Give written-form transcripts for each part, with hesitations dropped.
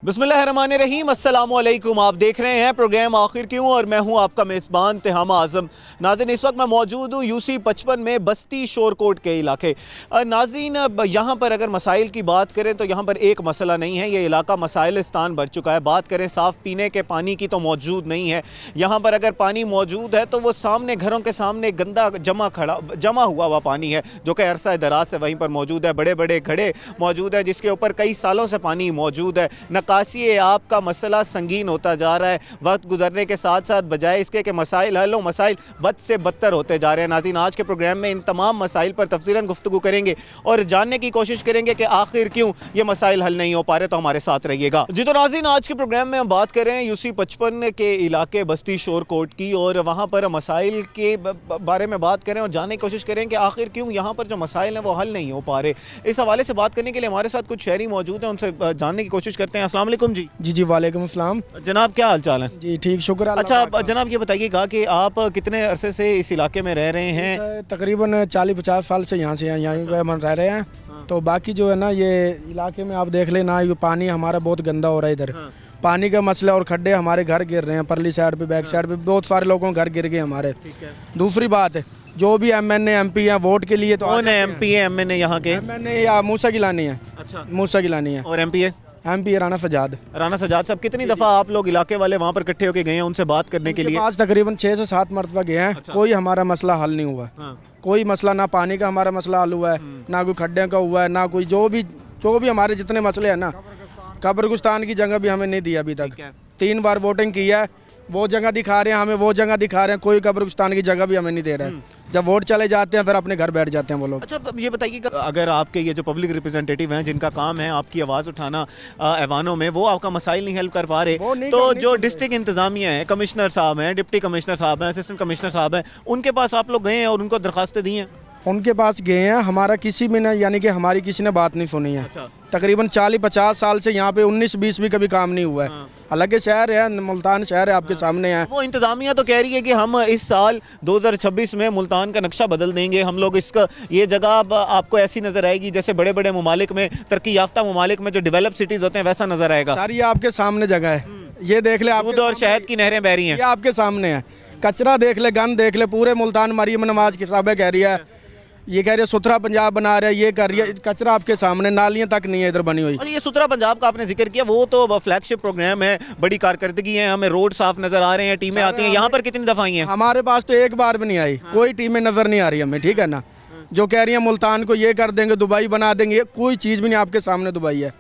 बिस्मिल्लाहिर्रहमानिर्रहीम, अस्सलामुअलैकुम। आप देख रहे हैं प्रोग्राम आखिर क्यों और मैं हूं आपका मेज़बान तिहाम आज़म। नाज़रीन, इस वक्त मैं मौजूद हूं UC 55 में बस्ती शोरकोट के इलाके। नाज़रीन, यहां पर अगर मसाइल की बात करें तो यहां पर एक मसला नहीं है, ये इलाका मसाइलिस्तान बढ़ चुका है। बात करें साफ़ पीने के पानी की तो मौजूद नहीं है। यहाँ पर अगर पानी मौजूद है तो वो सामने, घरों के सामने गंदा जमा हुआ हुआ पानी है जो कि अरसा दराज से वहीं पर मौजूद है। बड़े बड़े घड़े मौजूद है जिसके ऊपर कई सालों से पानी मौजूद है। निकासी आपका मसला संगीन होता जा रहा है वक्त गुजरने के साथ साथ, बजाय इसके कि मसाइल हल हो, मसाइल बद से बदतर होते जा रहे हैं। नाज़रीन, आज के प्रोग्राम में इन तमाम मसाइल पर तफसीलन गुफ्तगू करेंगे और जानने की कोशिश करेंगे कि आखिर क्यों ये मसाइल हल नहीं हो पा रहे। तो हमारे साथ रहिएगा जी। तो नाज़रीन, आज के प्रोग्राम में हम बात करें UC 55 के इलाके बस्ती शोरकोट की, और वहाँ पर मसाइल के बारे में बात करें और जानने की कोशिश करें कि आखिर क्यों यहाँ पर जो मसाइल हैं वो हल नहीं हो पा रहे। इस हवाले से बात करने के लिए हमारे साथ कुछ शहरी मौजूद हैं, उनसे जानने की कोशिश करते हैं। अस्सलाम वालेकुम जी। जी वालेकुम अस्सलाम जनाब, क्या हाल चाल है? जी ठीक, शुक्र। अच्छा जनाब, ये बताइएगा कि आप कितने अरसे से इस इलाके में रह रहे हैं? तकरीबन 40-50 साल से यहाँ पे हम रह रहे हैं। तो बाकी जो है ना, ये इलाके में आप देख लेना, ये पानी हमारा बहुत गंदा हो रहा है इधर। पानी का मसला और खड्डे, हमारे घर गिर रहे हैं परली साइड पे, बैक साइड पे बहुत सारे लोगों के घर गिर गए हमारे। दूसरी बात है, जो भी MNA MP हैं वोट के लिए तो कौन है MP है MNA यहाँ के? MNA या मूसा गिलानी है। अच्छा, मूसा गिलानी है। और MP है? MP राना सजाद। राना सजाद साहब, कितनी दफ़ा आप लोग इलाके वाले वहाँ पर इकट्ठे होकर गए हैं उनसे बात करने के लिए? आज तकरीबन 6 से 7 मरतबा गए हैं। अच्छा। कोई हमारा मसला हल नहीं हुआ। कोई मसला, ना पानी का हमारा मसला हल हुआ है, ना कोई खड्डे का हुआ है, ना कोई जो भी हमारे जितने मसले हैं ना, कब्रिस्तान की जगह भी हमें नहीं दी अभी तक। 3 बार वोटिंग की है, वो जगह दिखा रहे हैं हमें, वो जगह दिखा रहे हैं, कोई कब्रिस्तान की जगह भी हमें नहीं दे रहा है। जब वोट चले जाते हैं फिर अपने घर बैठ जाते हैं वो लोग। अच्छा, ये बताइए कि अगर आपके ये जो पब्लिक रिप्रेजेंटेटिव हैं जिनका काम है आपकी आवाज़ उठाना ऐवानों में, वो आपका मसाइल नहीं हल कर पा रहे, तो जो डिस्ट्रिक्ट इंतजामिया है, कमिश्नर साहब हैं, डिप्टी कमिश्नर साहब हैं, असिस्टेंट कमिश्नर साहब हैं, उनके पास आप लोग गए हैं और उनको दरखास्तें दी हैं? उनके पास गए हैं, हमारा किसी भी ने, यानी कि हमारी किसी ने बात नहीं सुनी है। अच्छा। तकरीबन 40-50 साल से यहाँ पे 19-20 भी कभी काम नहीं हुआ है। अलग शहर है, मुल्तान शहर है, आपके सामने है। वो इंतजामिया तो कह रही है कि हम इस साल 2026 में मुल्तान का नक्शा बदल देंगे, हम लोग इसका, ये जगह अब आपको ऐसी नजर आएगी जैसे बड़े बड़े ममालिक में, तरक्की याफ्ता ममालिक में जो डेवलप सिटीज होते हैं वैसा नजर आएगा। सारी आपके सामने जगह है, ये देख ले, दूध और शहद की नहरें बह रही हैं, ये आपके सामने है। कचरा देख ले, गंद देख ले, पूरे मुल्तान मरियम नवाज की साहब कह रही है, ये कह रही है सुथरा पंजाब बना रहा है, ये कर रही है। कचरा आपके सामने, नालियां तक नहीं है इधर बनी हुई। और ये सुथरा पंजाब का आपने जिक्र किया, वो तो फ्लैगशिप प्रोग्राम है, बड़ी कारकर्दगी है, हमें रोड साफ नजर आ रहे हैं, टीमें आती हैं। यहाँ पर कितनी दफा आई हैं? हमारे पास तो एक बार भी नहीं आई, कोई टीमें नजर नहीं आ रही हमें, ठीक है ना। जो कह रही है मुल्तान को ये कर देंगे, दुबई बना देंगे, कोई चीज़ भी नहीं, आपके सामने दुबई है।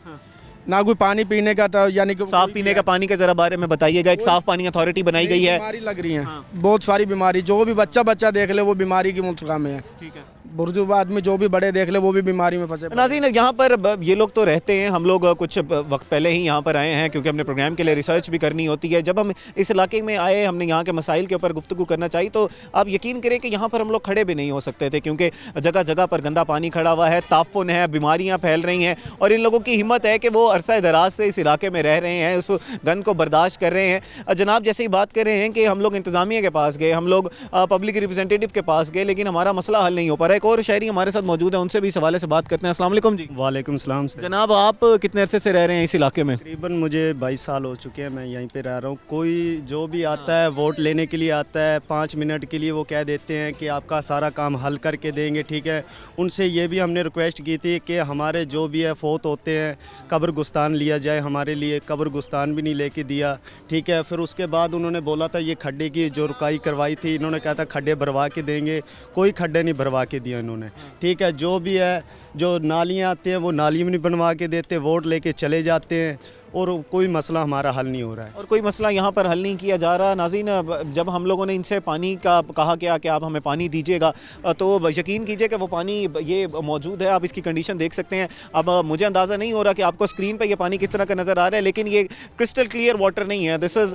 ना कोई पानी पीने का था, यानी कि साफ पीने का पानी के जरा बारे में बताइएगा। एक साफ पानी अथॉरिटी बनाई गई है, बीमारी लग रही है, बहुत सारी बीमारी, जो भी बच्चा देख ले वो बीमारी की मुल्तका में है। ठीक है। बुजुर्ग आदमी जो भी बड़े देख ले वो भी बीमारी में फंसे। नाज़रीन, यहाँ पर ये लोग तो रहते हैं, हम लोग कुछ वक्त पहले ही यहाँ पर आए हैं क्योंकि हमने प्रोग्राम के लिए रिसर्च भी करनी होती है। जब हम इस इलाके में आए, हमने यहाँ के मसाइल के ऊपर गुफ्तगू करना चाहिए, तो आप यकीन करें कि यहाँ पर हम लोग खड़े भी नहीं हो सकते थे क्योंकि जगह जगह पर गंदा पानी खड़ा हुआ है, ताफुन है, बीमारियाँ फैल रही हैं, और इन लोगों की हिम्मत है कि वो अरसा दराज से इस इलाके में रह रहे हैं, उस गंद को बर्दाश्त कर रहे हैं। जनाब, जैसे ही बात कर रहे हैं कि हम लोग इंतजामिया के पास गए, हम लोग पब्लिक रिप्रेजेंटेटिव के पास गए, लेकिन हमारा मसला हल नहीं हो पा रहा है। एक और शहरी हमारे साथ मौजूद है, उनसे भी इस हवाले से बात करते हैं। अस्सलाम वालेकुम जी। वालेकुम सलाम। जनाब, आप कितने अरसे से रह रहे हैं इस इलाके में? तकरीबन मुझे 22 साल हो चुके हैं, मैं यहीं पे रह रहा हूँ। कोई जो भी आता है वोट लेने के लिए आता है, 5 मिनट के लिए वो कह देते हैं कि आपका सारा काम हल करके देंगे, ठीक है। उनसे ये भी हमने रिक्वेस्ट की थी कि हमारे जो भी है फोत होते हैं, कब्रगुस्तान लिया जाए, हमारे लिए कब्रगुस्तान भी नहीं लेके दिया, ठीक है। फिर उसके बाद उन्होंने बोला था ये खड्डे की जो रुकाई करवाई थी, इन्होंने कहा था खड्डे भरवा के देंगे, कोई खड्डे नहीं भरवा के दिया इन्होंने, ठीक है। जो भी है, जो नालियाँ आती हैं वो नाली में नहीं बनवा के देते, वोट लेके चले जाते हैं, और कोई मसला हमारा हल नहीं हो रहा है। और कोई मसला यहाँ पर हल नहीं किया जा रहा। नाज़रीन, जब हम लोगों ने इनसे पानी का कहा गया कि आप हमें पानी दीजिएगा, तो यकीन कीजिए कि वो पानी ये मौजूद है, आप इसकी कंडीशन देख सकते हैं। अब मुझे अंदाज़ा नहीं हो रहा कि आपको स्क्रीन पे ये पानी किस तरह का नज़र आ रहा है, लेकिन ये क्रिस्टल क्लियर वाटर नहीं है, दिस इज़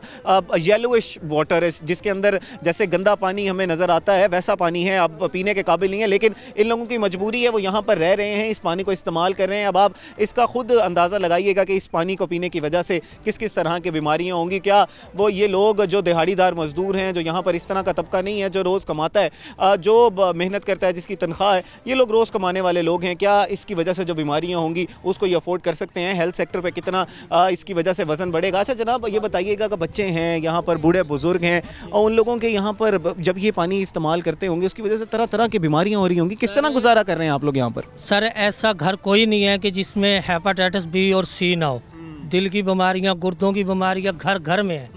येलोइश वाटर है, जिसके अंदर जैसे गंदा पानी हमें नज़र आता है वैसा पानी है, अब पीने के काबिल नहीं है। लेकिन इन लोगों की मजबूरी है, वो यहाँ पर रह रहे हैं, इस पानी को इस्तेमाल कर रहे हैं। अब आप इसका खुद अंदाज़ा लगाइएगा कि इस पानी को पीने की वजह से किस किस तरह की बीमारियां होंगी। क्या वो ये लोग जो दिहाड़ीदार मजदूर हैं, जो यहाँ पर इस तरह का तबका नहीं है जो रोज़ कमाता है, जो मेहनत करता है, जिसकी तनख्वाह है, ये लोग रोज़ कमाने वाले लोग हैं, क्या इसकी वजह से जो बीमारियाँ होंगी उसको ये अफोर्ड कर सकते हैं? हेल्थ सेक्टर पर कितना इसकी वजह से वज़न बढ़ेगा? अच्छा जनाब ये बताइएगा कि बच्चे हैं यहाँ पर, बूढ़े बुजुर्ग हैं, और उन लोगों के यहाँ पर जब ये पानी इस्तेमाल करते होंगे उसकी वजह से तरह तरह की बीमारियाँ हो रही होंगी, किस तरह गुजारा कर रहे हैं आप लोग यहाँ पर? सर ऐसा घर कोई नहीं है कि जिसमें हेपाटाइटिस बी और सी ना हो। दिल की बीमारियां, गुर्दों की बीमारियां घर घर में है,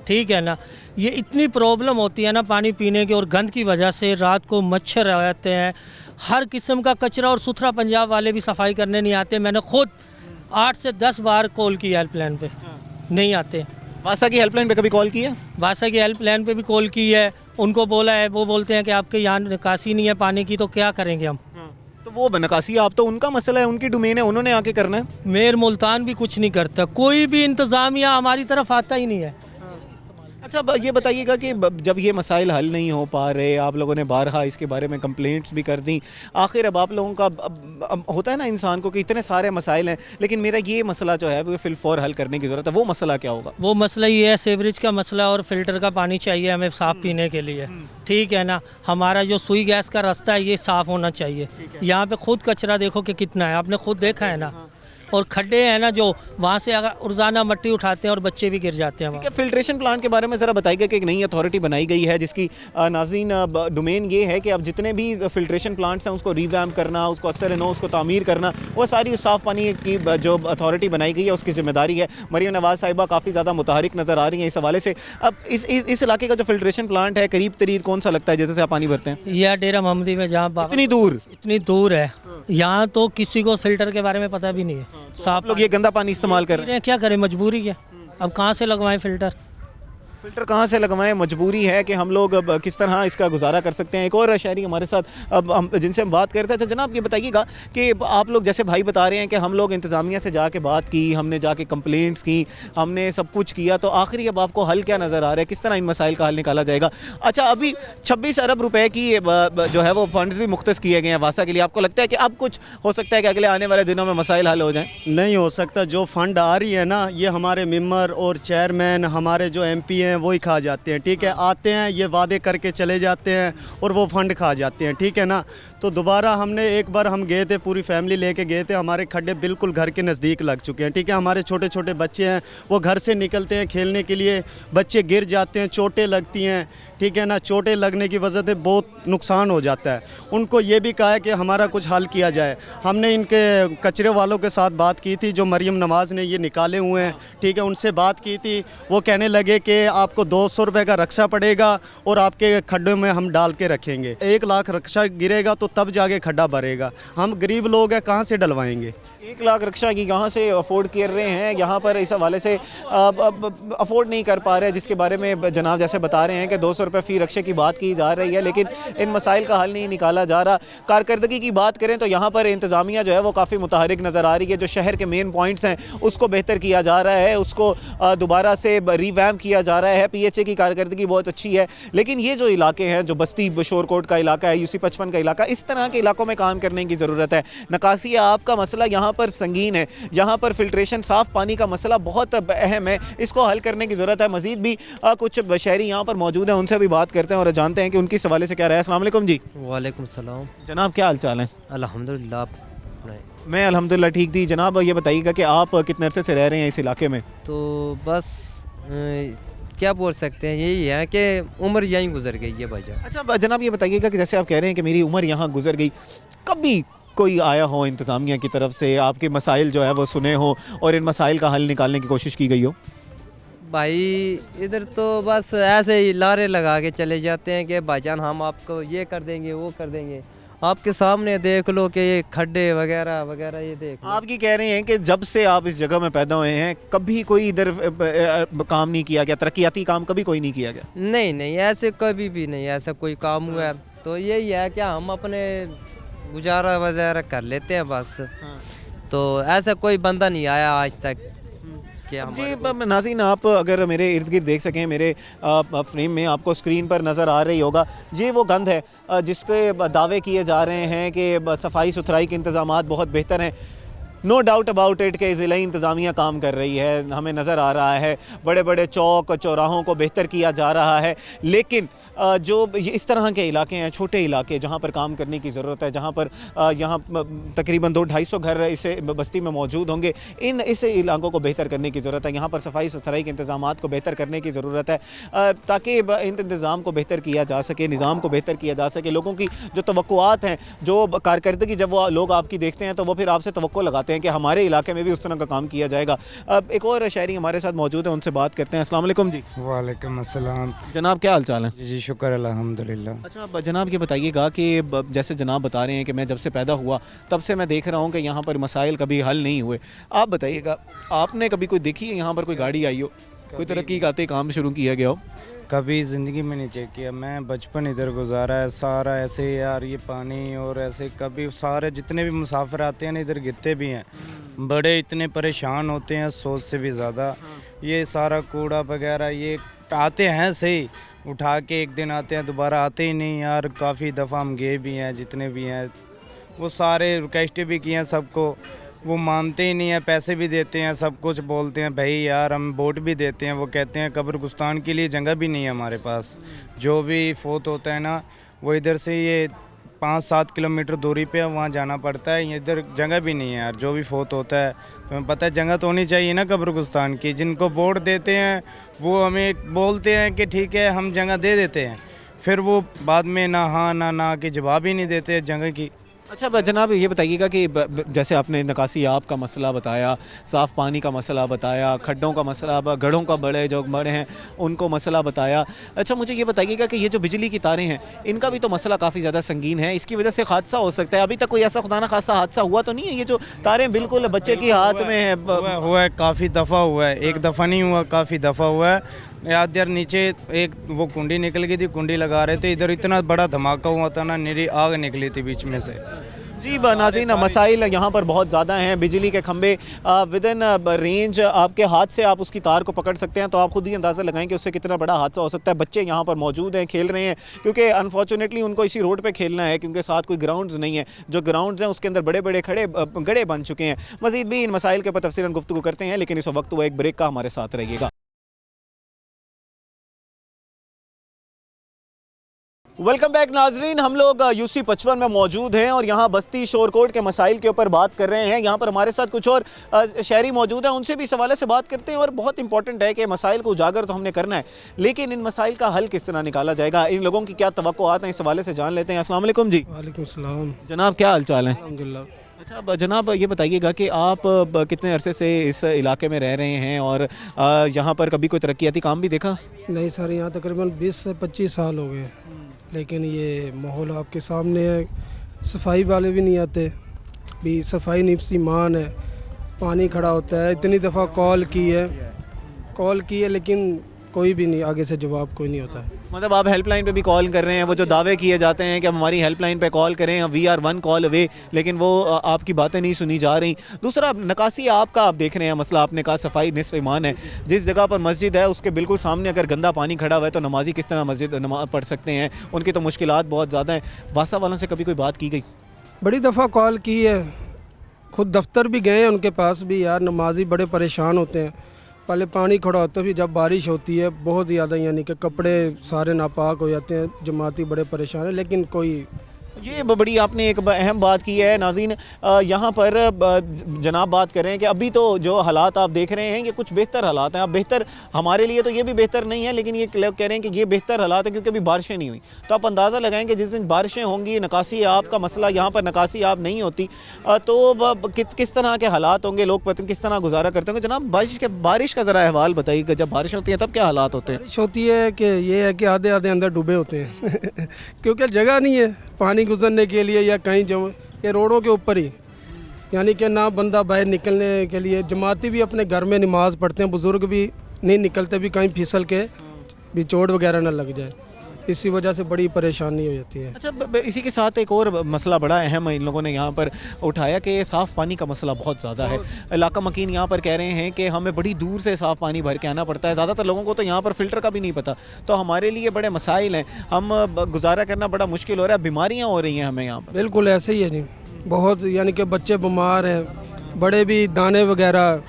ठीक है ना। ये इतनी प्रॉब्लम होती है ना पानी पीने की और गंद की वजह से। रात को मच्छर रहते हैं, हर किस्म का कचरा, और सुथरा पंजाब वाले भी सफाई करने नहीं आते। मैंने खुद 8 से 10 बार कॉल किया हेल्पलाइन पे, नहीं आते। वासा की हेल्पलाइन पे कभी कॉल किया? वासा की हेल्पलाइन पे भी कॉल की है, उनको बोला है, वो बोलते हैं कि आपके यहाँ निकासी नहीं है पानी की, तो क्या करेंगे हम। तो वो नकासी आप तो उनका मसला है, उनकी डोमेन है, उन्होंने आके करना है। मेर मुल्तान भी कुछ नहीं करता, कोई भी इंतज़ामिया हमारी तरफ आता ही नहीं है। अच्छा ये बताइएगा कि जब ये मसाइल हल नहीं हो पा रहे, आप लोगों ने बारहा इसके बारे में कंप्लेंट्स भी कर दी, आखिर अब आप लोगों का अब होता है ना इंसान को कि इतने सारे मसाइल हैं, लेकिन मेरा ये मसला जो है वो फिलफौर हल करने की ज़रूरत है, वो मसला क्या होगा? वो मसला ये है, सीवरेज का मसला और फिल्टर का पानी चाहिए हमें साफ़ पीने के लिए, ठीक है ना। हमारा जो सुई गैस का रास्ता है ये साफ़ होना चाहिए। यहाँ पे खुद कचरा देखो कि कितना है, आपने खुद देखा है ना। और खड्डे हैं ना जो, वहाँ से अगर रोज़ाना मिट्टी उठाते हैं और बच्चे भी गिर जाते हैं वहाँ। फिल्ट्रेशन प्लांट के बारे में ज़रा बताइएगा कि एक नई अथॉरिटी बनाई गई है जिसकी नाज़रीन डोमेन ये है कि अब जितने भी फिल्ट्रेशन प्लांट्स हैं उसको रिवैम्प करना, उसको असर नो उसको तामीर करना, वो सारी साफ़ पानी की जो अथॉरिटी बनाई गई है उसकी जिम्मेदारी है। मरियम नवाज़ साहिबा काफ़ी ज़्यादा मुतहरिक नज़र आ रही हैं इस हवाले से। अब इस इलाके का जो फिल्ट्रेशन प्लांट है करीब तरीब कौन सा लगता है जैसे से आप पानी भरते हैं? यह डेरा मोहम्मदी में, जहाँ इतनी दूर है, यहाँ तो किसी को फिल्टर के बारे में पता भी नहीं है। आप लोग ये गंदा पानी इस्तेमाल कर रहे हैं, क्या करें, मजबूरी है। अब कहाँ से लगवाएं फिल्टर कहाँ से लगवाएं? मजबूरी है कि हम लोग अब किस तरह इसका गुजारा कर सकते हैं। एक और शहरी हमारे साथ अब हम जिनसे हम बात करते थे। जनाब ये बताइएगा कि आप लोग जैसे भाई बता रहे हैं कि हम लोग इंतज़ामिया से जाके बात की, हमने जाके कंप्लेंट्स की, हमने सब कुछ किया, तो आखिरी अब आपको हल क्या नज़र आ रहा है, किस तरह इन मसाइल का हल निकाला जाएगा? अच्छा अभी 26 अरब रुपए की जो है वो फंड्स भी मुख्तस किए गए हैं वासा के लिए, आपको लगता है कि अब कुछ हो सकता है कि अगले आने वाले दिनों में मसाइल हल हो जाएँ? नहीं हो सकता। जो फ़ंड आ रही है ना, ये हमारे मेंबर और चेयरमैन, हमारे जो MP हैं वो ही खा जाते हैं, ठीक है। आते हैं, ये वादे करके चले जाते हैं और वो फंड खा जाते हैं, ठीक है ना। तो दोबारा हमने एक बार हम गए थे, पूरी फैमिली लेके गए थे, हमारे खड्डे बिल्कुल घर के नज़दीक लग चुके हैं, ठीक है। हमारे छोटे छोटे बच्चे हैं, वो घर से निकलते हैं खेलने के लिए, बच्चे गिर जाते हैं, चोटें लगती हैं, ठीक है ना। चोटें लगने की वजह से बहुत नुकसान हो जाता है। उनको ये भी कहा है कि हमारा कुछ हल किया जाए। हमने इनके कचरे वालों के साथ बात की थी, जो मरियम नवाज़ ने ये निकाले हुए हैं, ठीक है, उनसे बात की थी। वो कहने लगे कि आपको 200 रुपये का रक्षा पड़ेगा और आपके खड्डों में हम डाल के रखेंगे। 1 लाख रक्षा गिरेगा तो तब जाके खड्डा भरेगा। हम गरीब लोग हैं, कहाँ से डलवाएंगे? 1 लाख रक्षा की कहाँ से अफोर्ड कर रहे हैं? यहाँ पर इस हवाले से अफोर्ड नहीं कर पा रहे, जिसके बारे में जनाब जैसे बता रहे हैं कि 200 रुपये फ़ी रक्षा की बात की जा रही है, लेकिन इन मसाइल का हल नहीं निकाला जा रहा। कारकर्दगी की बात करें तो यहाँ पर इंतज़ामिया जो है वो काफ़ी मुतहरिक नज़र आ रही है। जो शहर के मेन पॉइंट्स हैं उसको बेहतर किया जा रहा है, उसको दोबारा से रिवैम्प किया जा रहा है। PHA की कारकर्दगी बहुत अच्छी है, लेकिन ये जो इलाके हैं, जो बस्ती शोरकोट का इलाका है, UC 55 का इलाका, इस तरह के इलाकों में काम करने की ज़रूरत है। नकासी आपका मसला यहाँ पर संगीन है, यहाँ पर फिल्ट्रेशन साफ़ पानी का मसला बहुत अहम है, इसको हल करने की ज़रूरत है। मज़ीद भी कुछ शहरी यहाँ पर मौजूद हैं, उनसे भी बात करते हैं और जानते हैं कि उनकी सवाले से क्या रहा है। अस्सलाम वालेकुम जी। वालेकुम सलाम। जनाब क्या हाल चाल है? अल्हम्दुलिल्लाह। मैं अल्हम्दुलिल्लाह ठीक थी। जनाब ये बताइएगा कि आप कितने अरसे से रह रहे हैं इस इलाके में? तो बस क्या बोल सकते हैं, यही है कि उम्र यहीं गुजर गई है भाईजान। अच्छा जनाब ये बताइएगा कि जैसे आप कह रहे हैं कि मेरी उम्र यहाँ गुजर गई, कभी कोई आया हो इंतज़ामिया की तरफ से, आपके मसाइल जो है वो सुने हो और इन मसाइल का हल निकालने की कोशिश की गई हो? भाई इधर तो बस ऐसे ही लारे लगा के चले जाते हैं कि भाईजान हम आपको ये कर देंगे, वो कर देंगे। आपके सामने देख लो कि ये खड्डे वगैरह वगैरह, ये देख लो। आप ये कह रहे हैं कि जब से आप इस जगह में पैदा हुए हैं कभी कोई इधर काम नहीं किया गया, तरक्याती काम कभी कोई नहीं किया गया? नहीं नहीं, ऐसे कभी भी नहीं ऐसा कोई काम हुआ है। तो यही है कि हम अपने गुजारा वगैरह कर लेते हैं बस। तो ऐसा कोई बंदा नहीं आया आज तक कि जी। नाज़रीन आप अगर मेरे इर्द गिर्द देख सकें, मेरे फ्रेम में आपको स्क्रीन पर नज़र आ रही होगा, ये वो गंद है जिसके दावे किए जा रहे हैं कि सफाई सुथराई के इंतज़ामात बहुत बेहतर हैं। नो डाउट अबाउट इट कि ज़िला इंतज़ामिया काम कर रही है, हमें नज़र आ रहा है बड़े बड़े चौक चौराहों को बेहतर किया जा रहा है, लेकिन जो इस तरह के इलाके हैं, छोटे इलाके जहाँ पर काम करने की ज़रूरत है, जहाँ पर यहाँ तकरीबन 200-250 घर इसे बस्ती में मौजूद होंगे, इस इलाकों को बेहतर करने की ज़रूरत है। यहाँ पर सफाई सुथराई के इंतज़ामात को बेहतर करने की ज़रूरत है ताकि इन इंतज़ाम को बेहतर किया जा सके, निज़ाम को बेहतर किया जा सके। लोगों की जो तवक्कुआत हैं, जो कारकर्दगी, जब वो लोग आपकी देखते हैं तो वो फिर आपसे तवक्को लगाते हैं कि हमारे इलाके में भी उस तरह का काम किया जाएगा। अब एक और शहरी हमारे साथ मौजूद है, उनसे बात करते हैं। अस्सलाम वालेकुम जी। वालेकुम अस्सलाम। जनाब क्या हाल चाल है? जी शुक्र अल्हम्दुलिल्लाह। अच्छा जनाब ये बताइएगा कि जैसे जनाब बता रहे हैं कि मैं जब से पैदा हुआ तब से मैं देख रहा हूँ कि यहाँ पर मसाइल कभी हल नहीं हुए। आप बताइएगा, आपने कभी कोई देखी है यहाँ पर कोई गाड़ी आई हो, कोई तरक्की का काम शुरू किया गया हो? कभी ज़िंदगी में नहीं चेक किया। मैं बचपन इधर गुजारा है सारा ऐसे यार, ये पानी और ऐसे कभी सारे जितने भी मुसाफिर आते हैं ना इधर गिरते भी हैं, बड़े इतने परेशान होते हैं सोच से भी ज़्यादा। ये सारा कूड़ा वगैरह ये आते हैं सही, उठा के एक दिन आते हैं, दोबारा आते ही नहीं यार। काफ़ी दफ़ा हम गए भी हैं, जितने भी हैं वो सारे रिक्वेस्ट भी किए हैं सबको, वो मानते ही नहीं है। पैसे भी देते हैं, सब कुछ बोलते हैं भाई यार, हम वोट भी देते हैं। वो कहते हैं कब्रिस्तान के लिए जगह भी नहीं है हमारे पास। जो भी फोत होता है ना वो इधर से ये 5-7 किलोमीटर दूरी पे वहाँ जाना पड़ता है, इधर जगह भी नहीं है यार। जो भी फोत होता है तुम्हें पता है जगह तो होनी चाहिए ना कब्रिस्तान की। जिनको वोट देते हैं वो हमें बोलते हैं कि ठीक है हम जगह दे देते हैं, फिर वो बाद में ना हाँ ना के जवाब ही नहीं देते जगह की। अच्छा जनाब ये बताइएगा कि जैसे आपने निकासी आप का मसला बताया, साफ़ पानी का मसला बताया, खड्डों का मसला, गढ़ों का जो बड़े हैं उनको मसला बताया। अच्छा मुझे ये बताइएगा कि ये जो बिजली की तारें हैं इनका भी तो मसला काफ़ी ज़्यादा संगीन है, इसकी वजह से हादसा हो सकता है। अभी तक कोई ऐसा खुदा ना खासा हादसा हुआ तो नहीं है? ये जो तारें बिल्कुल बच्चे के हाथ में है। हुआ है, काफ़ी दफ़ा हुआ है, एक दफ़ा नहीं हुआ, काफ़ी दफ़ा हुआ है। याद यार नीचे एक वो कुंडी निकल गई थी, कुंडी लगा रहे थे, इधर इतना बड़ा धमाका हुआ था ना, निरी आग निकली थी बीच में से। जी नाज़रीन, मसाइल यहाँ पर बहुत ज़्यादा हैं। बिजली के खंभे विद इन रेंज आपके हाथ से आप उसकी तार को पकड़ सकते हैं, तो आप खुद ही अंदाज़ा लगाएं कि उससे कितना बड़ा हादसा हो सकता है। बच्चे यहाँ पर मौजूद हैं, खेल रहे हैं, क्योंकि अनफॉर्चुनेटली उनको इसी रोड पे खेलना है क्योंकि साथ कोई ग्राउंड्स नहीं है। जो ग्राउंड्स हैं उसके अंदर बड़े बड़े गड्ढे बन चुके हैं। मज़ीद भी इन मसाइल के ऊपर तफसीलन गुफ्तगू करते हैं, लेकिन इस वक्त वो एक ब्रेक का हमारे साथ रहिएगा। वेलकम बैक नाजरीन, हम लोग यूसी 55 में मौजूद हैं और यहाँ बस्ती शोरकोट के मसाइल के ऊपर बात कर रहे हैं। यहाँ पर हमारे साथ कुछ और शहरी मौजूद हैं, उनसे भी इस हवाले से बात करते हैं। और बहुत इंपॉर्टेंट है कि मसाइल को उजागर तो हमने करना है, लेकिन इन मसाइल का हल किस तरह निकाला जाएगा, इन लोगों की क्या तवक्कुआत हैं, इस हवाले से जान लेते हैं। अस्सलाम वालेकुम जी। वालेकुम सलाम। जनाब क्या हाल चाल है? अल्हम्दुलिल्लाह। अच्छा जनाब ये बताइएगा कि आप कितने अरसे से इस इलाके में रह रहे हैं और यहाँ पर कभी कोई तरक्याती काम भी देखा? नहीं सर, यहाँ तकरीबन 20 से 25 साल हो गए, लेकिन ये माहौल आपके सामने है। सफाई वाले भी नहीं आते, भी सफाई निफ्सी मान है, पानी खड़ा होता है। इतनी दफ़ा कॉल की है लेकिन कोई भी नहीं, आगे से जवाब कोई नहीं होता है। मतलब आप हेल्पलाइन पे भी कॉल कर रहे हैं, वो जो दावे किए जाते हैं कि हम हमारी हेल्पलाइन पे कॉल करें, वी आर 1 कॉल अवे, लेकिन वो आपकी बातें नहीं सुनी जा रही। दूसरा नकासी आपका आप देख रहे हैं मसला, आपने कहा सफाई निस्फ ईमान है। जिस जगह पर मस्जिद है उसके बिल्कुल सामने अगर गंदा पानी खड़ा हुआ है तो नमाजी किस तरह मस्जिद नमाज पढ़ सकते हैं? उनकी तो मुश्किलात बहुत ज़्यादा हैं। वासा वालों से कभी कोई बात की गई? बड़ी दफ़ा कॉल की है, खुद दफ्तर भी गए हैं उनके पास भी। यार नमाजी बड़े परेशान होते हैं, पहले पानी खड़ा होता है, फिर जब बारिश होती है बहुत ज़्यादा, यानी कि कपड़े सारे नापाक हो जाते हैं, जमाती बड़े परेशान हैं, लेकिन कोई। ये बड़ी आपने एक अहम बात की है नाज़रीन। यहाँ पर जनाब बात कर रहे हैं कि अभी तो जो हालात आप देख रहे हैं ये कुछ बेहतर हालात हैं। अब बेहतर हमारे लिए तो ये भी बेहतर नहीं है, लेकिन ये लोग कह रहे हैं कि ये बेहतर हालात है क्योंकि अभी बारिशें नहीं हुई। तो आप अंदाज़ा लगाएंगे जिस दिन बारिशें होंगी, नकासी आप का मसला, यहाँ पर नकासी आप नहीं होती तो किस तरह के हालात होंगे, लोग पता किस तरह गुजारा करते होंगे। जनाब बारिश का ज़रा अहवाल बताइएगा, जब बारिश होती है तब क्या हालात होते हैं? बारिश होती है कि ये है कि आधे अंदर डूबे होते हैं क्योंकि जगह नहीं है पानी गुजरने के लिए, या कहीं ये रोडों के ऊपर ही, यानी कि ना बंदा बाहर निकलने के लिए। जमाती भी अपने घर में नमाज पढ़ते हैं, बुज़ुर्ग भी नहीं निकलते, भी कहीं फिसल के भी चोट वगैरह ना लग जाए, इसी वजह से बड़ी परेशानी हो जाती है। अच्छा इसी के साथ एक और मसला बड़ा अहम इन लोगों ने यहाँ पर उठाया कि साफ़ पानी का मसला बहुत ज़्यादा है। इलाका मकीन यहाँ पर कह रहे हैं कि हमें बड़ी दूर से साफ़ पानी भर के आना पड़ता है। ज़्यादातर लोगों को तो यहाँ पर फ़िल्टर का भी नहीं पता, तो हमारे लिए बड़े मसाइल हैं, हम गुजारा करना बड़ा मुश्किल हो रहा है, बीमारियाँ हो रही हैं हमें यहाँ पर। बिल्कुल ऐसे ही है जी, बहुत, यानी कि बच्चे बीमार हैं, बड़े भी दाने वगैरह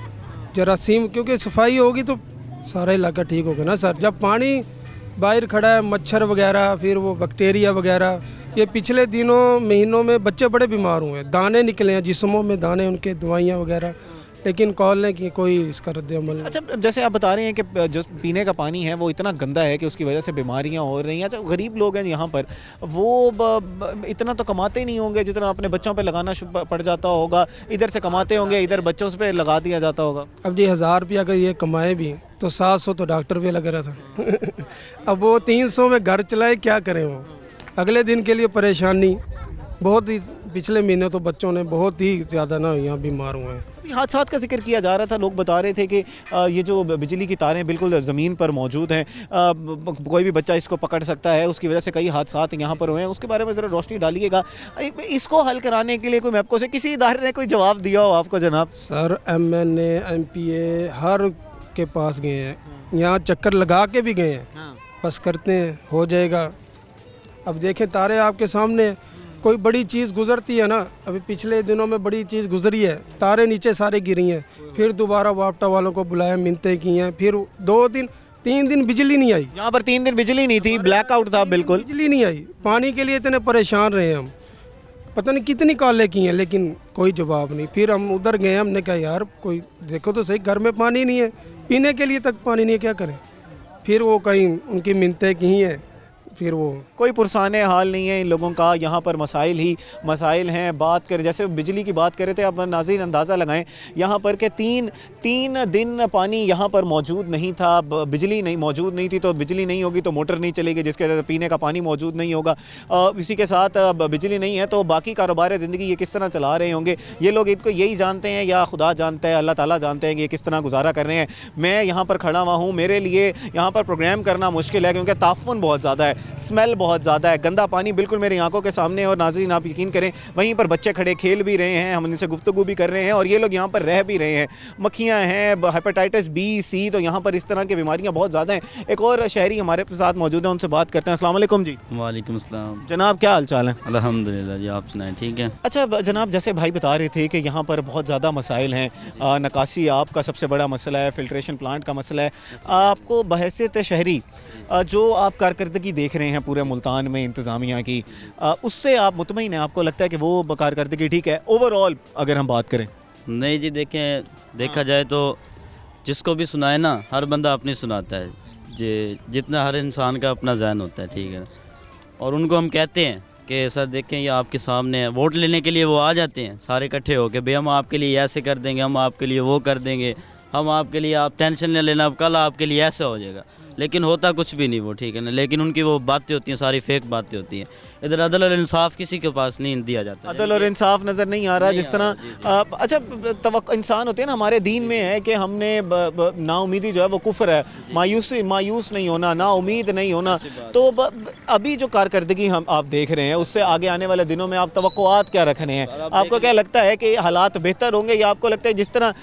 जरासीम, क्योंकि सफाई होगी तो सारा इलाका ठीक होगा ना सर। जब पानी बाहर खड़ा है, मच्छर वगैरह, फिर वो बैक्टीरिया वगैरह, ये पिछले दिनों महीनों में बच्चे बड़े बीमार हुए हैं, दाने निकले हैं जिस्मों में, दाने, उनके दवाइयाँ वगैरह, लेकिन कॉल ने की कोई इसका रद्द-ए-अमल नहीं। अच्छा, जैसे आप बता रहे हैं कि जो पीने का पानी है वो इतना गंदा है कि उसकी वजह से बीमारियां हो रही हैं। अच्छा, गरीब लोग हैं यहाँ पर, वो इतना तो कमाते ही नहीं होंगे जितना अपने बच्चों पे लगाना पड़ जाता होगा। इधर से कमाते होंगे, इधर बच्चों पे लगा दिया जाता होगा। अब जी 1000 रुपया अगर ये कमाए भी तो 700 तो डॉक्टर पे लग रहा था अब वो 300 में घर चलाए, क्या करें वो, अगले दिन के लिए परेशानी बहुत ही। पिछले महीने तो बच्चों ने बहुत ही ज़्यादा ना यहाँ बीमार हुए हैं। हादसा का जिक्र किया जा रहा था, लोग बता रहे थे कि ये जो बिजली की तारें बिल्कुल ज़मीन पर मौजूद हैं, कोई भी बच्चा इसको पकड़ सकता है, उसकी वजह से कई हादसा यहाँ पर हुए हैं। उसके बारे में ज़रा रोशनी डालिएगा। इसको हल कराने के लिए कोई मैपको से किसी इदारे ने कोई जवाब दिया हो आपको जनाब? सर MNA MPA हर के पास गए हैं, यहाँ चक्कर लगा के भी गए हैं, बस करते हैं हो जाएगा। अब देखें तारे आपके सामने, कोई बड़ी चीज़ गुजरती है ना, अभी पिछले दिनों में बड़ी चीज़ गुजरी है, तारे नीचे सारे गिरी हैं, फिर दोबारा वापटा वालों को बुलाया, मिन्नतें की हैं, फिर 2-3 दिन बिजली नहीं आई। यहाँ पर 3 दिन बिजली नहीं थी, ब्लैकआउट था, बिल्कुल बिजली नहीं आई, पानी के लिए इतने परेशान रहे हम, पता नहीं कितनी कॉलें की हैं, लेकिन कोई जवाब नहीं। फिर हम उधर गए, हमने कहा यार कोई देखो तो सही, घर में पानी नहीं है, पीने के लिए तक पानी नहीं है, क्या करें। फिर वो कहीं उनकी मिन्नतें की हैं, फिर वो कोई पुरसाने हाल नहीं है इन लोगों का। यहाँ पर मसाइल ही मसाइल हैं। बात करें, जैसे बिजली की बात करे थे, अब नाज़रीन अंदाज़ा लगाएं यहाँ पर के तीन दिन पानी यहाँ पर मौजूद नहीं था, बिजली नहीं मौजूद नहीं थी, तो बिजली नहीं होगी तो मोटर नहीं चलेगी, जिसके वजह से पीने का पानी मौजूद नहीं होगा। इसी के साथ बिजली नहीं है तो बाकी कारोबार ज़िंदगी ये किस तरह चला रहे होंगे, ये लोग इनको यही जानते हैं या खुदा जानता है, अल्लाह ताला जानते हैं कि ये किस तरह गुजारा कर रहे हैं। मैं यहाँ पर खड़ा हुआ हूँ, मेरे लिए यहाँ पर प्रोग्राम करना मुश्किल है क्योंकि ताफ़ुन बहुत ज़्यादा है, स्मेल बहुत ज़्यादा है, गंदा पानी बिल्कुल मेरी आंखों के सामने है। और नाज़रीन आप यकीन करें, वहीं पर बच्चे खड़े खेल भी रहे हैं, हम इनसे गुफ्तगू भी कर रहे हैं और ये लोग यहाँ पर रह भी रहे हैं। मक्खियाँ हैं, हेपेटाइटिस B C, तो यहाँ पर इस तरह की बीमारियाँ बहुत ज़्यादा हैं। एक और शहरी हमारे साथ मौजूद हैं, उनसे बात करते हैं। अस्सलाम वालेकुम जी। वालेकुम अस्सलाम। जनाब क्या हाल चाल है? अल्हम्दुलिल्लाह जी, आप सुनाएं ठीक है। अच्छा जनाब, जैसे भाई बता रहे थे कि यहाँ पर बहुत ज़्यादा मसाइल हैं, नकासी आपका सबसे बड़ा मसला है, फ़िल्ट्रेशन प्लांट का मसला है। आपको बहैसियत शहरी जो आप कारकर्दगी देख रहे हैं पूरे मुल्तान में इंतज़ामिया की, उससे आप मुतमईन हैं? आपको लगता है कि वो कारकर्दगी ठीक है ओवरऑल अगर हम बात करें? नहीं जी, देखें देखा जाए तो जिसको भी सुनाए ना, हर बंदा अपनी सुनाता है, जितना हर इंसान का अपना ज़हन होता है, ठीक है। और उनको हम कहते हैं कि सर देखें ये आपके सामने है, वोट लेने के लिए वो आ जाते हैं सारे इकट्ठे होकर, भाई हम आपके लिए ऐसे कर देंगे, हम आपके लिए वो कर देंगे, हम आपके लिए, आप टेंशन न लेना, अब कल आपके लिए ऐसा हो जाएगा। लेकिन होता कुछ भी नहीं वो, ठीक है ना। लेकिन उनकी वो बातें होती हैं, सारी फेक बातें होती हैं। इधर अदल और इंसाफ किसी के पास नहीं दिया जाता, अदल और इंसाफ नज़र नहीं आ रहा जिस तरह। अच्छा इंसान होते हैं ना, हमारे दीन में है कि हमने नाउमीदी जो है वो कुफ्र है, मायूस नहीं होना, ना उम्मीद नहीं होना। तो अभी जो कारकर्दगी हम आप देख रहे हैं, उससे आगे आने वाले दिनों में आप तवक्कुआत क्या रखने हैं? आपको क्या लगता है कि हालात बेहतर होंगे या आपको लगता है जिस तरह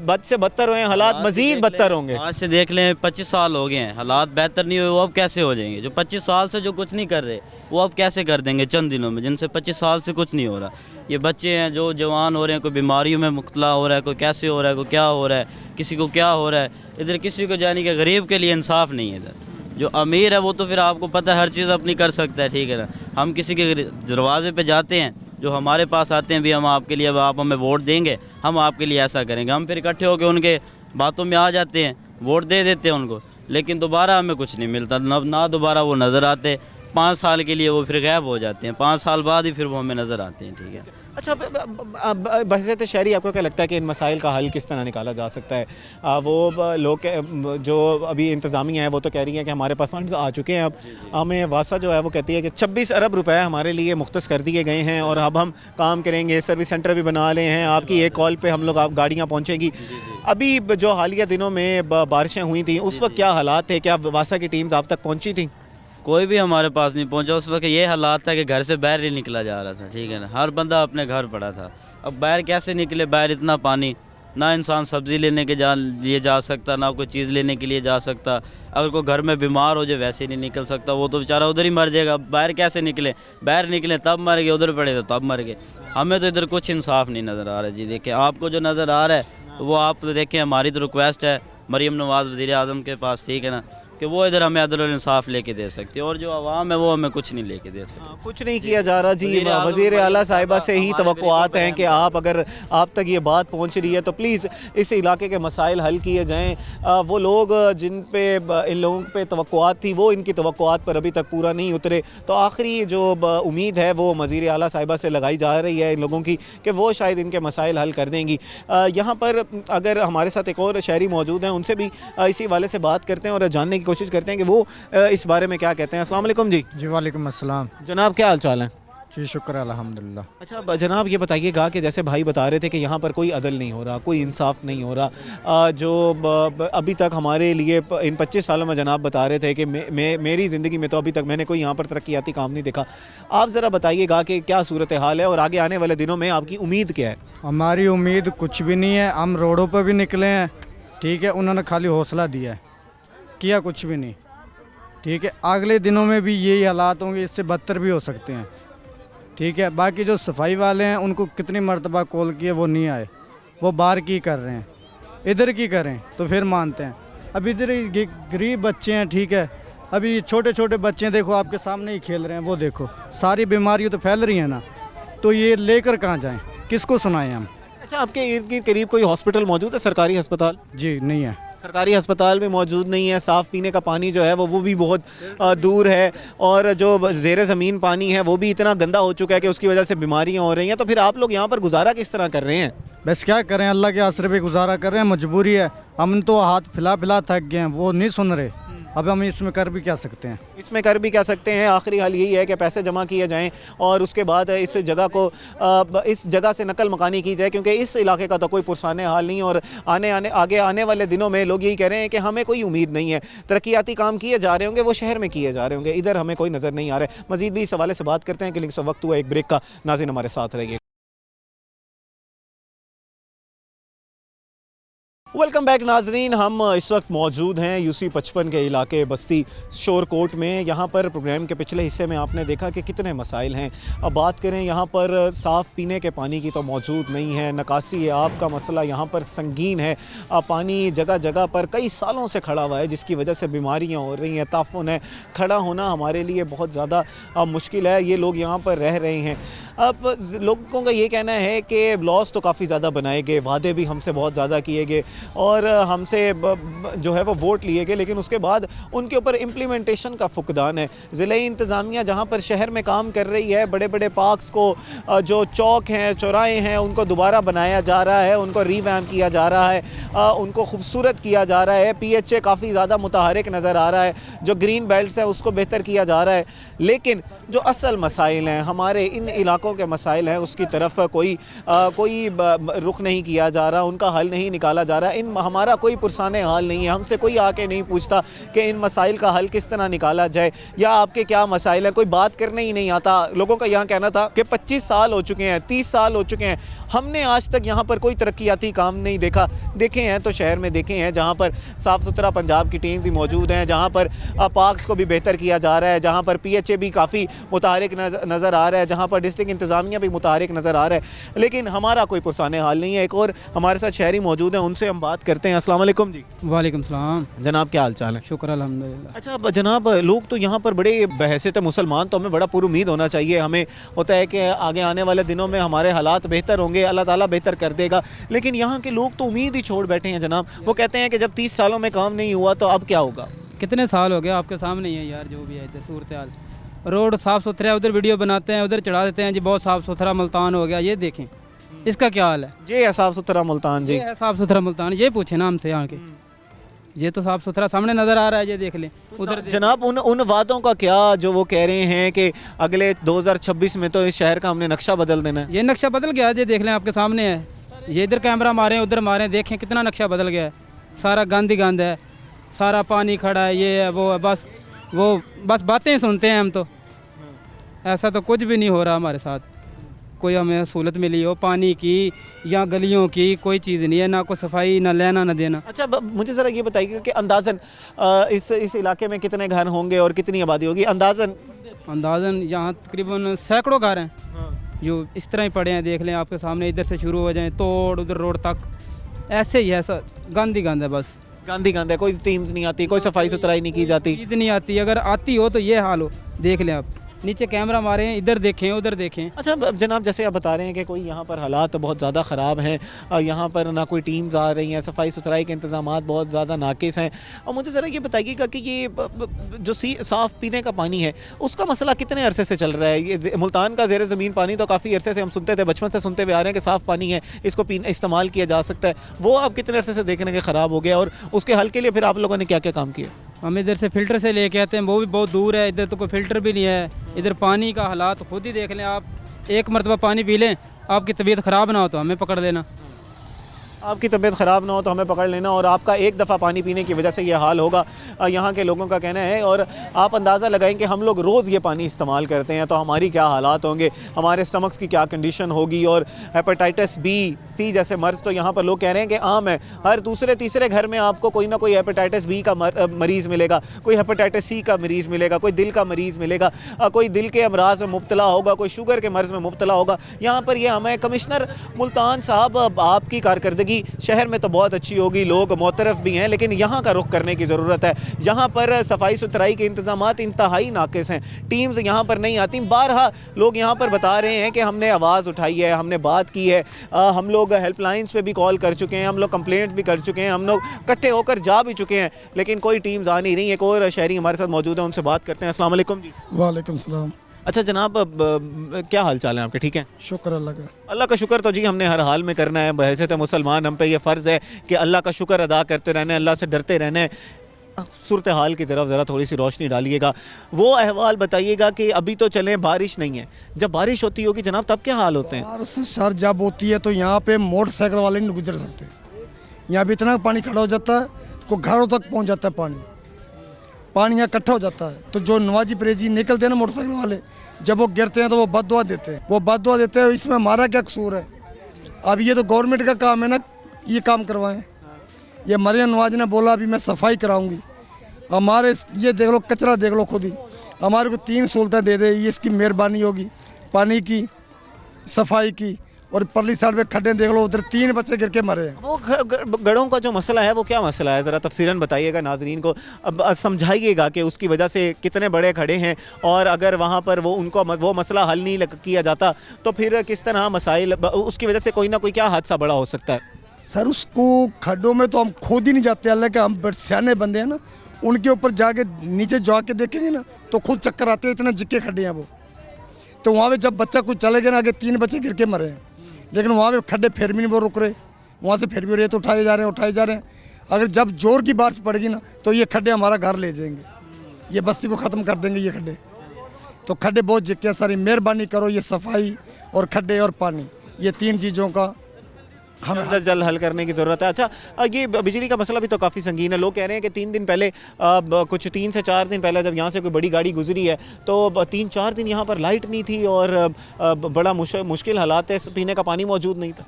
बद से बदतर हुए हालात मज़ीद बदतर होंगे? आज से देख लें 25 साल हो गए हैं, हालात बेहतर नहीं हुए, वो अब कैसे हो जाएंगे? जो 25 साल से जो कुछ नहीं कर रहे वो अब कैसे कर देंगे चंद दिनों में, जिनसे 25 साल से कुछ नहीं हो रहा। ये बच्चे हैं जो जवान हो रहे हैं, कोई बीमारियों में मुब्तला हो रहा है, कोई कैसे हो रहा है, कोई क्या हो रहा है, किसी को क्या हो रहा है। इधर किसी को जाने के गरीब के लिए इंसाफ नहीं है। इधर जो अमीर है वो तो फिर आपको पता है हर चीज़ अपनी कर सकता है, ठीक है ना। हम किसी के दरवाजे पे जाते हैं, जो हमारे पास आते हैं, भी हम आपके लिए, अब आप हमें वोट देंगे, हम आपके लिए ऐसा करेंगे, हम फिर इकट्ठे होकर उनके बातों में आ जाते हैं, वोट दे देते हैं उनको, लेकिन दोबारा हमें कुछ नहीं मिलता, ना दोबारा वो नज़र आते। 5 साल के लिए वो फिर गायब हो जाते हैं, 5 साल बाद ही फिर वो हमें नज़र आते हैं, ठीक है। अच्छा बहसियत शहरी आपको क्या लगता है कि इन मसाइल का हल किस तरह निकाला जा सकता है? वो लोग जो अभी इंतज़ामिया है वो तो कह रही है कि हमारे पास फंड्स आ चुके हैं, अब हमें वासा जो है वो कहती है कि 26 अरब रुपए हमारे लिए मुख्तस कर दिए गए हैं और अब हम काम करेंगे, सर्विस सेंटर भी बना रहे हैं, आपकी एक कॉल पे हम लोग आप गाड़ियाँ पहुँचेंगी। अभी जो हालिया दिनों में बारिशें हुई थी उस वक्त क्या हालात थे? क्या वासा की टीम्स आप तक पहुँची थी? कोई भी हमारे पास नहीं पहुंचा। उस वक्त ये हालात था कि घर से बाहर नहीं निकला जा रहा था, ठीक है ना। हर बंदा अपने घर पड़ा था। अब बाहर कैसे निकले, बाहर इतना पानी, ना इंसान सब्ज़ी लेने के लिए जा सकता, ना कोई चीज़ लेने के लिए जा सकता। अगर कोई घर में बीमार हो जाए वैसे नहीं निकल सकता, वो तो बेचारा उधर ही मर जाएगा। बाहर कैसे निकले, बाहर निकले तब मर गए, उधर पड़े तो तब मर गए। हमें तो इधर कुछ इंसाफ नहीं नज़र आ रहा जी। देखिए आपको जो नज़र आ रहा है वो आप देखें, हमारी तो रिक्वेस्ट है मरीम नवाज़ वज़ीर आज़म के पास, ठीक है ना, कि वो इधर हमें अदल और इंसाफ लेके दे सकती है, और जो आवाम है वो हमें कुछ नहीं लेके दे सकती। कुछ नहीं किया जा रहा जी। वज़ीर आला साहिबा से ही तवक्कुआत हैं कि आप, अगर आप तक ये बात पहुंच रही है तो प्लीज़ इस इलाके के मसाइल हल किए जाएं। वो लोग जिन पे इन लोगों पे तवक्कुआत थी वो इनकी तवक्कुआत पर अभी तक पूरा नहीं उतरे। तो आखिरी जो उम्मीद है वो वज़ीर आला साहिबा से लगाई जा रही है इन लोगों की कि वो शायद इनके मसाइल हल कर देंगी। यहाँ पर अगर हमारे साथ एक और शहरी मौजूद हैं, उनसे भी इसी वाले से बात करते हैं और जानने की कोशिश करते हैं कि वो इस बारे में क्या कहते हैं। अस्सलाम वालेकुम जी। जी वालेकुम अस्सलाम। जनाब क्या हाल चाल है? जी शुक्र अल्हम्दुलिल्लाह। अच्छा जनाब ये बताइएगा कि जैसे भाई बता रहे थे कि यहाँ पर कोई अदल नहीं हो रहा, कोई इंसाफ नहीं हो रहा, जो अभी तक हमारे लिए इन 25 सालों में जनाब बता रहे थे कि मेरी ज़िंदगी में तो अभी तक मैंने कोई यहाँ पर तरक्याती काम नहीं देखा। आप ज़रा बताइएगा कि क्या सूरत हाल है और आगे आने वाले दिनों में आपकी उम्मीद क्या है? हमारी उम्मीद कुछ भी नहीं है। हम रोडों पर भी निकले हैं, ठीक है, उन्होंने खाली हौसला दिया है, किया कुछ भी नहीं, ठीक है। अगले दिनों में भी यही हालात होंगे, इससे बदतर भी हो सकते हैं, ठीक है। बाकी जो सफाई वाले हैं उनको कितनी मरतबा कॉल किए, वो नहीं आए, वो बाहर की कर रहे हैं, इधर की करें तो फिर मानते हैं। अब इधर गरीब बच्चे हैं, ठीक है, अभी छोटे छोटे बच्चे देखो आपके सामने ही खेल रहे हैं, वो देखो सारी बीमारियाँ तो फैल रही हैं ना, तो ये लेकर कहाँ जाएँ, किसको सुनाएं हम। अच्छा आपके इर्द गिर्द करीब कोई हॉस्पिटल मौजूद है, सरकारी अस्पताल? जी नहीं है, सरकारी अस्पताल भी मौजूद नहीं है। साफ़ पीने का पानी जो है वो भी बहुत दूर है, और जो ज़ेर ज़मीन पानी है वो भी इतना गंदा हो चुका है कि उसकी वजह से बीमारियां हो रही हैं। तो फिर आप लोग यहाँ पर गुजारा किस तरह कर रहे हैं? बस क्या करें, अल्लाह के आसरे पे गुजारा कर रहे हैं, मजबूरी है। हम तो हाथ फिला थक गए हैं, वो नहीं सुन रहे। अब हम इसमें कर भी क्या सकते हैं? इसमें कर भी क्या सकते हैं, आखिरी हाल यही है कि पैसे जमा किए जाएं और उसके बाद इस जगह से नकल मकानी की जाए, क्योंकि इस इलाके का तो कोई पुरसाने हाल नहीं। और आगे आने वाले दिनों में लोग यही कह रहे हैं कि हमें कोई उम्मीद नहीं है। तरक्याती काम किए जा रहे होंगे, वो शहर में किए जा रहे होंगे, इधर हमें कोई नज़र नहीं आ रहा है। मज़ीद भी इस हवाले से बात करते हैं कि लेकिन वक्त हुआ एक ब्रेक का। नाज़रीन हमारे साथ रहिए। वेलकम बैक नाजरीन। हम इस वक्त मौजूद हैं यूसी 55 के इलाके बस्ती शोरकोट में। यहाँ पर प्रोग्राम के पिछले हिस्से में आपने देखा कि कितने मसाइल हैं। अब बात करें यहाँ पर साफ़ पीने के पानी की तो मौजूद नहीं है, निकासी आब का मसला यहाँ पर संगीन है। पानी जगह जगह पर कई सालों से खड़ा हुआ है, जिसकी वजह से बीमारियाँ हो रही हैं, ताफुन है। खड़ा होना हमारे लिए बहुत ज़्यादा मुश्किल है। ये लोग यहाँ पर रह रहे हैं। अब लोगों का ये कहना है कि लॉस तो काफ़ी ज़्यादा बनाए गए, वादे भी हमसे बहुत ज़्यादा किए गए और हमसे जो है वो वोट लिए गए, लेकिन उसके बाद उनके ऊपर इम्प्लीमेंटेशन का फुकदान है। ज़िले इंतज़ामिया जहाँ पर शहर में काम कर रही है, बड़े बड़े पार्क्स को, जो चौक हैं, चौराहे हैं, उनको दोबारा बनाया जा रहा है, उनको रीवैम्प किया जा रहा है, उनको खूबसूरत किया जा रहा है। PHA काफ़ी ज़्यादा मुतहरिक नज़र आ रहा है, जो ग्रीन बेल्ट्स है उसको बेहतर किया जा रहा है। लेकिन जो असल मसाइल हैं, हमारे इन इलाकों के मसाइल हैं, उसकी तरफ कोई रुख नहीं किया जा रहा, उनका हल नहीं निकाला जा रहा। हमारा कोई पुरसाने हाल नहीं है, हमसे कोई आके नहीं पूछता कि इन मसाइल का हल किस तरह निकाला जाए या आपके क्या मसाइल हैं, कोई बात करने ही नहीं आता। लोगों का यहाँ कहना था कि 25 साल हो चुके हैं, 30 साल हो चुके हैं, हमने आज तक यहाँ पर कोई तरक्याती काम नहीं देखा। देखे हैं तो शहर में देखे हैं जहाँ पर साफ़ सुथरा पंजाब की टीम्स भी मौजूद हैं, जहाँ पर पार्क्स को भी बेहतर किया जा रहा है, जहाँ पर PHA भी काफ़ी मुतहरिक नज़र आ रहा है, जहाँ पर डिस्ट्रिक्ट इंतज़ामिया भी मुतहरिक नज़र आ रहा है, लेकिन हमारा कोई पुरसाने हाल नहीं है। एक और हमारे साथ शहरी मौजूद हैं, उनसे हम बात करते हैं। अस्सलाम वालेकुम जी। वालेकुम सलाम। जनाब क्या हाल चाल है? शुक्र अल्हम्दुलिल्लाह। अच्छा जनाब, लोग तो यहाँ पर बड़े बहैसियत मुसलमान तो हमें बड़ा पुरुमीद होना चाहिए। हमें होता है कि आगे आने वाले दिनों में हमारे हालात बेहतर होंगे, अल्लाह ताला बेहतर कर देगा, लेकिन यहाँ के लोग तो उम्मीद ही छोड़ बैठे हैं जनाब। वो कहते हैं कि जब 30 सालों में काम नहीं हुआ तो अब क्या होगा। कितने साल हो गए आपके सामने ही है यार, जो भी है सूरत हाल। रोड साफ़ सुथरा है, उधर वीडियो बनाते हैं, उधर चढ़ा देते हैं जी बहुत साफ़ सुथरा मुल्तान हो गया, ये देखें इसका क्या हाल है। ये है साफ़ सुथरा मुल्तान जी, ये है साफ़ सुथरा मुल्तान, ये पूछे ना हमसे यहाँ के, ये तो साफ़ सुथरा सामने नज़र आ रहा है, ये देख लें उधर। जनाब उन वादों का क्या जो वो कह रहे हैं कि अगले 2026 में तो इस शहर का हमने नक्शा बदल देना है। ये नक्शा बदल गया, ये देख लें आपके सामने है, ये इधर कैमरा मारें उधर मारें, देखें कितना नक्शा बदल गया है। सारा गंद ही गंद है, सारा पानी खड़ा है, ये है वो है, बस बातें ही सुनते हैं हम तो, ऐसा तो कुछ भी नहीं हो रहा हमारे साथ। कोई हमें सहूलत मिली हो पानी की या गलियों की, कोई चीज़ नहीं है, ना कोई सफाई, ना लेना ना देना। अच्छा मुझे ज़रा ये बताइए कि अंदाज़न इस इलाके में कितने घर होंगे और कितनी आबादी होगी अंदाज़न? अंदाज़न यहाँ तकरीबन सैकड़ों घर हैं जो इस तरह ही पड़े हैं, देख लें आपके सामने, इधर से शुरू हो जाएं तोड़ उधर रोड तक, ऐसे ही है सर, गंद ही गंद है बस। गांधी गांधी कोई टीम्स नहीं आती, कोई सफाई सुथराई नहीं की जाती। चीज़ नहीं आती, अगर आती हो तो ये हाल हो, देख लें आप, नीचे कैमरा मारे हैं, इधर देखें उधर देखें। अच्छा जनाब, जैसे आप बता रहे हैं कि कोई यहाँ पर हालात बहुत ज़्यादा ख़राब हैं, यहाँ पर ना कोई टीम्स आ रही हैं, सफाई सुथराई के इंतज़ामात बहुत ज़्यादा नाकिस हैं, और मुझे ज़रा ये बताइएगा कि ये जो साफ़ पीने का पानी है उसका मसला कितने अरसे से चल रहा है? ये मुल्तान का ज़ेर ज़मीन पानी तो काफ़ी अरसे से हम सुनते थे, बचपन से सुनते हुए आ रहे हैं कि साफ़ पानी है, इसको इस्तेमाल किया जा सकता है, वो आप कितने अरसे से देख रहे हैं कि ख़राब हो गया, और उसके हल के लिए फिर आप लोगों ने क्या क्या काम किया? हम इधर से फ़िल्टर से लेके आते हैं, वो भी बहुत दूर है, इधर तो कोई फ़िल्टर भी नहीं है। इधर पानी का हालात खुद ही देख लें आप, एक मरतबा पानी पी लें, आपकी तबीयत ख़राब ना हो तो हमें पकड़ लेना। आपकी तबीयत ख़राब ना हो तो हमें पकड़ लेना, और आपका एक दफ़ा पानी पीने की वजह से ये हाल होगा, यहाँ के लोगों का कहना है। और आप अंदाज़ा लगाएं कि हम लोग रोज़ ये पानी इस्तेमाल करते हैं तो हमारी क्या हालात होंगे, हमारे स्टमक्स की क्या कंडीशन होगी, और हेपेटाइटिस बी सी जैसे मर्ज़ तो यहाँ पर लोग कह रहे हैं कि आम है, हर दूसरे तीसरे घर में आपको कोई ना कोई हेपेटाइटिस बी का मरीज़ मिलेगा, कोई हेपेटाइटिस सी का मरीज़ मिलेगा, कोई दिल का मरीज़ मिलेगा, कोई दिल के अमराज में मुब्तला होगा, कोई शुगर के मर्ज़ में मुब्तला होगा। यहाँ पर ये हमें कमिश्नर मुल्तान साहब, आपकी कारकर्दगी शहर में तो बहुत अच्छी होगी, लोग मोतरफ भी हैं, लेकिन यहाँ का रुख करने की ज़रूरत है। यहाँ पर सफाई सुथराई के इंतज़ामात इंतहाई नाकिस हैं, टीम्स यहाँ पर नहीं आती। बारहा लोग यहाँ पर बता रहे हैं कि हमने आवाज़ उठाई है, हमने बात की है, हम लोग हेल्पलाइंस पे भी कॉल कर चुके हैं, हम लोग कंप्लेंट भी कर चुके हैं, हम लोग इकट्ठे होकर जा भी चुके हैं, लेकिन कोई टीम्स आ नहीं रही। एक और शहरी हमारे साथ मौजूद है, उनसे बात करते हैं। अस्सलाम वालेकुम जी। वालेकुम सलाम। अच्छा जनाब, क्या हाल चाल है आपके? ठीक है, शुक्र अल्लाह का। अल्लाह का शुक्र तो जी हमने हर हाल में करना है, बहैसियत मुसलमान हम पे ये फ़र्ज़ है कि अल्लाह का शुक्र अदा करते रहना है, अल्लाह से डरते रहना है। सूरत हाल की तरफ ज़रा थोड़ी सी रोशनी डालिएगा, वो अहवाल बताइएगा कि अभी तो चलें, बारिश नहीं है, जब बारिश होती होगी जनाब तब क्या हाल होते हैं? बारिश सर जब होती है तो यहाँ पे मोटरसाइकिल वाले नहीं गुजर सकते, यहाँ भी इतना पानी खड़ा हो जाता है तो घरों तक पहुँच जाता है पानी यहाँ इकट्ठा हो जाता है। तो जो नवाजी परहेजी निकलते हैं ना मोटरसाइकिल वाले, जब वो गिरते हैं तो वो बददुआ देते हैं, इसमें हमारा क्या कसूर है? अब ये तो गवर्नमेंट का काम है ना, ये काम करवाएं। ये मरियम नवाज ने बोला अभी मैं सफाई कराऊंगी, हमारे ये देख लो कचरा देख लो खुद ही, हमारे को 3 सहूलतें दे दे, ये इसकी मेहरबानी होगी, पानी की, सफाई की, और परली साइड पे खड्डे देख लो, उधर 3 बच्चे गिर के मरे हैं। वो गढ़ों का जो मसला है वो क्या मसला है, ज़रा तफसीलन बताइएगा नाजरीन को, अब समझाइएगा कि उसकी वजह से कितने बड़े खड़े हैं, और अगर वहाँ पर वो मसला हल नहीं किया जाता तो फिर किस तरह मसाइल, उसकी वजह से कोई ना कोई क्या हादसा बड़ा हो सकता है? सर उसको खड्डों में तो हम खुद ही नहीं जाते, अल्लाह के हम सियाने बंदे हैं ना, उनके ऊपर जाके नीचे जाके देखेंगे ना तो खुद चक्कर आते हैं, इतने जिक्के खड्डे हैं वो। तो वहाँ पे जब बच्चा कुछ चले गए ना, आगे 3 बच्चे गिर के मरे हैं, लेकिन वहाँ पे खड्डे फिर भी नहीं वो रुक रहे, वहाँ से फिर भी रेत उठाए जा रहे हैं। अगर जब जोर की बारिश पड़ेगी ना तो ये खड्डे हमारा घर ले जाएंगे, ये बस्ती को ख़त्म कर देंगे ये खड्डे। तो खड्डे बहुत जिक्के, सारी मेहरबानी करो, ये सफाई और खड्डे और पानी, ये 3 चीज़ों का हमें जल्द हल करने की ज़रूरत है। अच्छा ये बिजली का मसला भी तो काफ़ी संगीन है, लोग कह रहे हैं कि 3 दिन पहले, कुछ 3 से 4 दिन पहले जब यहाँ से कोई बड़ी गाड़ी गुजरी है तो 3-4 दिन यहाँ पर लाइट नहीं थी, और बड़ा मुश्किल हालात है, पीने का पानी मौजूद नहीं था।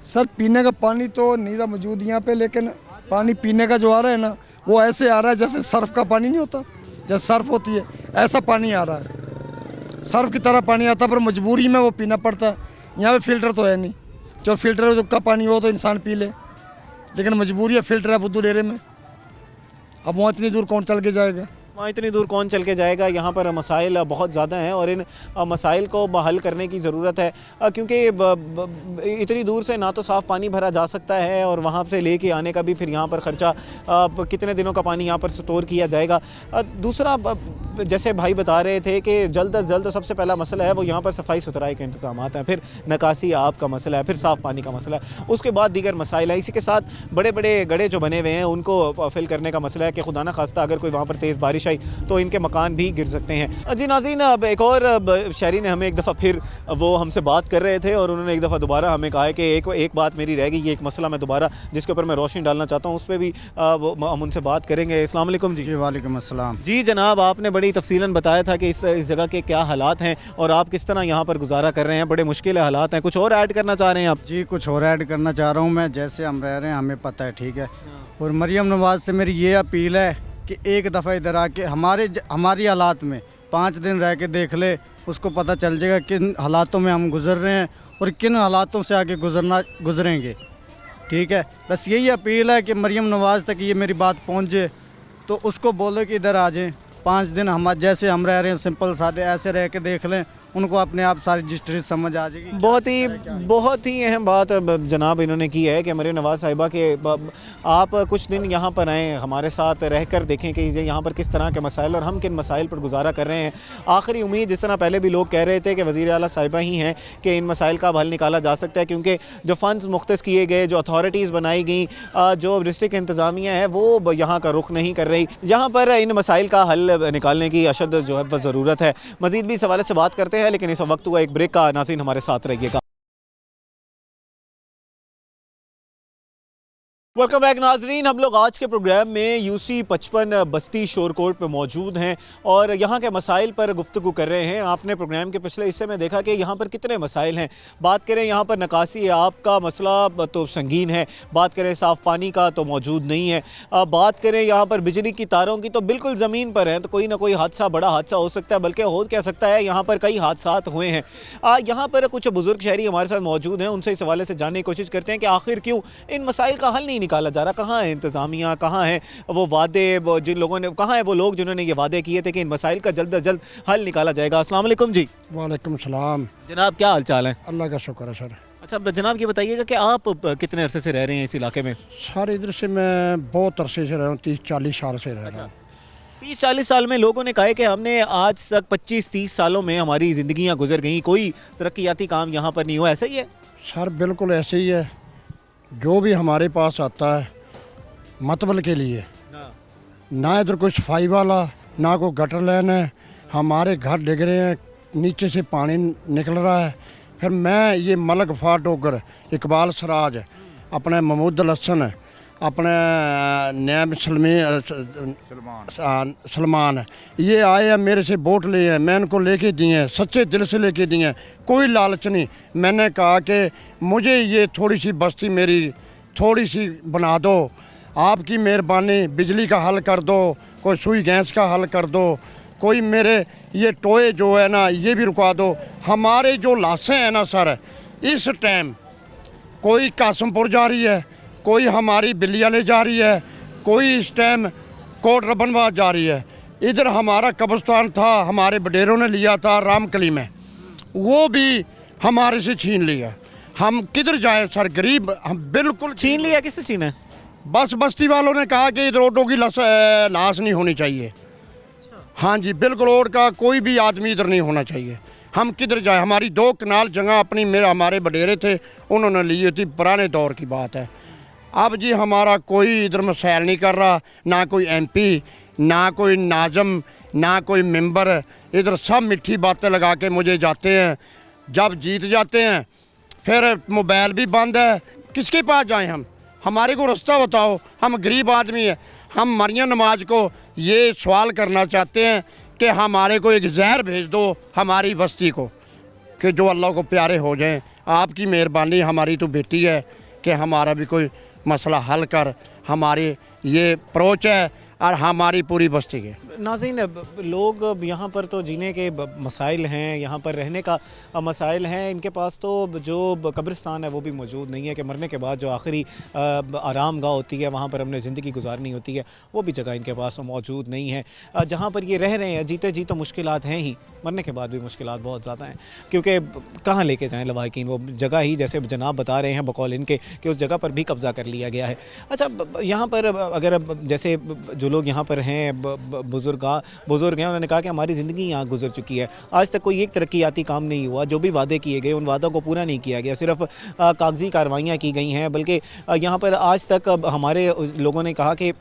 सर पीने का पानी तो नहीं था मौजूद यहाँ पे, लेकिन पानी पीने का जो आ रहा है ना वो ऐसे आ रहा है जैसे सर्फ का पानी नहीं होता, जैसे सर्फ होती है ऐसा पानी आ रहा है, सर्फ की तरह पानी आता है, पर मजबूरी में वो पीना पड़ता है। यहाँ पे फ़िल्टर तो है नहीं, जो फिल्टर का पानी हो तो इंसान पी ले, लेकिन मजबूरी है, फिल्टर है बुद्धू डेरे में, अब वहाँ इतनी दूर कौन चल के जाएगा? वहाँ इतनी दूर कौन चल के जाएगा? यहाँ पर मसाइल बहुत ज़्यादा हैं और इन मसाइल को हल करने की ज़रूरत है, क्योंकि इतनी दूर से ना तो साफ़ पानी भरा जा सकता है, और वहाँ से लेके आने का भी फिर यहाँ पर ख़र्चा, कितने दिनों का पानी यहाँ पर स्टोर किया जाएगा। दूसरा, जैसे भाई बता रहे थे कि जल्द अज जल्द तो सबसे पहला मसला है वो यहाँ पर सफाई सुथराई के इंतजाम हैं, फिर निकासी आब का मसला है, फिर साफ़ पानी का मसला है, उसके बाद दीगर मसाइल है। इसी के साथ बड़े बड़े गड्ढे जो बने हुए हैं उनको फिल करने का मसला है कि खुदा न खास्ता अगर कोई वहाँ पर तेज़ बारिश पेश आई तो इनके मकान भी गिर सकते हैं। जी नाज़रीन, अब एक और शहरी ने हमें एक दफ़ा फिर वो हमसे बात कर रहे थे और उन्होंने एक दफ़ा दोबारा हमें कहा है कि एक बात मेरी रह गई, ये एक मसला मैं दोबारा जिसके ऊपर मैं रोशनी डालना चाहता हूँ, उस पर भी हम उनसे बात करेंगे। अस्सलाम वालेकुम जी। वालेकुम अस्सलाम। जी जनाब, आपने बड़ी तफसीलन बताया था कि इस जगह के क्या हालात हैं और आप किस तरह यहाँ पर गुजारा कर रहे हैं। बड़े मुश्किल हालात हैं, कुछ और ऐड करना चाह रहे हैं आप? जी कुछ और ऐड करना चाह रहा हूँ मैं। जैसे हम रह रहे हैं हमें पता है, ठीक है, और मरियम नवाज़ से मेरी ये अपील है कि एक दफ़ा इधर आके हमारी हालात में 5 दिन रह के देख ले, उसको पता चल जाएगा किन हालातों में हम गुजर रहे हैं और किन हालातों से आगे गुजरेंगे। ठीक है, बस यही अपील है कि मरियम नवाज़ तक ये मेरी बात पहुँच जाए, तो उसको बोलो कि इधर आ जाएँ। 5 दिन हम जैसे हम रह रहे हैं सिंपल सादे ऐसे रह के देख लें, उनको अपने आप सारी हिस्ट्री समझ आ जाएगी। बहुत ही अहम बात जनाब इन्होंने की है कि मरियम नवाज़ साहिबा के आप कुछ दिन यहाँ पर आएँ, हमारे साथ रहकर देखें कि यहाँ पर किस तरह के मसाइल और हम किन मसाइल पर गुजारा कर रहे हैं। आखिरी उम्मीद, जिस तरह पहले भी लोग कह रहे थे कि वज़ीर आला साहिबा ही हैं कि इन मसाइल का हल निकाला जा सकता है, क्योंकि जो फ़ंड्स मुख्तस किए गए, जो अथॉरिटीज़ बनाई गई, जो डिस्ट्रिक्ट इंतज़ामिया है वो यहाँ का रुख नहीं कर रही। यहाँ पर इन मसाइल का हल निकालने की अशद जो है वह ज़रूरत है। मज़ीद भी इस हवाले से बात करते हैं, लेकिन इस वक्त हुआ एक ब्रेक का। नाज़रीन हमारे साथ रहिएगा। वेलकम बैक नाजरीन, हम लोग आज के प्रोग्राम में यूसी 55 बस्ती शोरकोट पे मौजूद हैं और यहाँ के मसाइल पर गुफ्तगू कर रहे हैं। आपने प्रोग्राम के पिछले हिस्से में देखा कि यहाँ पर कितने मसाइल हैं। बात करें यहाँ पर नकासी आपका मसला तो संगीन है, बात करें साफ़ पानी का तो मौजूद नहीं है, बात करें यहाँ पर बिजली की तारों की तो बिल्कुल ज़मीन पर है, तो कोई ना कोई हादसा, बड़ा हादसा हो सकता है, बल्कि हो क्या सकता है, यहाँ पर कई हादसात हुए हैं। यहाँ पर कुछ बुज़ुर्ग शहरी हमारे साथ मौजूद हैं, उनसे इस हवाले से जानने की कोशिश करते हैं कि आखिर क्यों इन मसाइल का हल नहीं निकाला जा रहा। कहाँ है इंतज़ामिया, कहाँ है वो वादे, जिन लोगों ने, कहाँ है वो लोग जिन्होंने ये वादे किए थे कि इन मसाइल का जल्द अज जल्द हल निकाला जाएगा। अस्सलाम वालेकुम जी। वालेकुम सलाम। जनाब क्या हाल चाल है? अल्लाह का शुक्र है सर। अच्छा जनाब ये बताइएगा कि आप कितने अरसे से रह रहे हैं इस इलाके में? सर इधर से मैं बहुत अरसे से रहा हूँ, 30-40 साल से रह रहा हूँ। 30-40 साल में लोगों ने कहा कि हमने आज तक 25-30 सालों में हमारी ज़िंदगियाँ गुजर गई, कोई तरक्याती काम यहाँ पर नहीं हुआ, ऐसा ही है? सर बिल्कुल ऐसे ही है। जो भी हमारे पास आता है मतबल के लिए, ना इधर कोई सफाई वाला, ना कोई गटर लाइन है। हमारे घर डिग रहे हैं, नीचे से पानी निकल रहा है। फिर मैं ये मलक फाटोकर, इकबाल सराज, अपने महमूद हसन, अपने नैब सलमान, ये आए हैं मेरे से वोट लिए हैं, मैं इनको लेके दिए हैं, सच्चे दिल से लेके दिए हैं, कोई लालच नहीं। मैंने कहा कि मुझे ये थोड़ी सी बस्ती मेरी थोड़ी सी बना दो, आपकी मेहरबानी, बिजली का हल कर दो, कोई सुई गैस का हल कर दो, कोई मेरे ये टोए जो है ना ये भी रुका दो। हमारे जो लाशें हैं ना सर, इस टाइम कोई कासमपुर जा रही है, कोई हमारी बिल्लिया ले जा रही है, कोई इस टाइम कोट रबनबाद जा रही है। इधर हमारा कब्रिस्तान था, हमारे बडेरों ने लिया था रामकली में, वो भी हमारे से छीन लिया। हम किधर जाएं सर, गरीब हम बिल्कुल। छीन लिया? किससे छीना है? बस बस्ती वालों ने कहा कि इधर ओटो की लाश नहीं होनी चाहिए। हाँ जी बिल्कुल, ओट का कोई भी आदमी इधर नहीं होना चाहिए। हम किधर जाए? हमारी 2 कनाल जगह अपनी हमारे बडेरे थे, उन्होंने ली थी, पुराने दौर की बात है। अब जी हमारा कोई इधर मसाइल नहीं कर रहा, ना कोई MP, ना कोई नाज़म, ना कोई मेंबर। इधर सब मीठी बातें लगा के मुझे जाते हैं, जब जीत जाते हैं फिर मोबाइल भी बंद है। किसके पास जाएं हम? हमारे को रास्ता बताओ, हम गरीब आदमी हैं। हम मरियम नवाज को ये सवाल करना चाहते हैं कि हमारे को एक जहर भेज दो हमारी बस्ती को, कि जो अल्लाह को प्यारे हो जाएं। आपकी मेहरबानी, हमारी तो बेटी है कि हमारा भी कोई मसला हल कर। हमारी ये अप्रोच है और हमारी पूरी बस्ती के। नाज़रीन लोग यहाँ पर तो जीने के मसाइल हैं, यहाँ पर रहने का मसाइल हैं, इनके पास तो जो कब्रिस्तान है वो भी मौजूद नहीं है कि मरने के बाद जो आखिरी आराम गाह होती है वहाँ पर हमने ज़िंदगी गुजारनी होती है, वो भी जगह इनके पास मौजूद नहीं है। जहाँ पर ये रह रहे हैं जीते जी तो मुश्किलात हैं ही, मरने के बाद भी मुश्किलात बहुत ज़्यादा हैं, क्योंकि कहाँ लेके जाएँ लवाकिन। वो जगह ही जैसे जनाब बता रहे हैं बकौल इनके कि उस जगह पर भी कब्ज़ा कर लिया गया है। अच्छा यहाँ पर अगर जैसे जो लोग यहाँ पर हैं बुज़ुर्ग हैं, उन्होंने कहा कि हमारी ज़िंदगी यहाँ गुजर चुकी है, आज तक कोई एक तरक्याती काम नहीं हुआ, जो भी वादे किए गए उन वादों को पूरा नहीं किया गया, सिर्फ कागजी कार्रवाइयाँ की गई हैं। बल्कि यहाँ पर आज तक हमारे लोगों ने कहा कि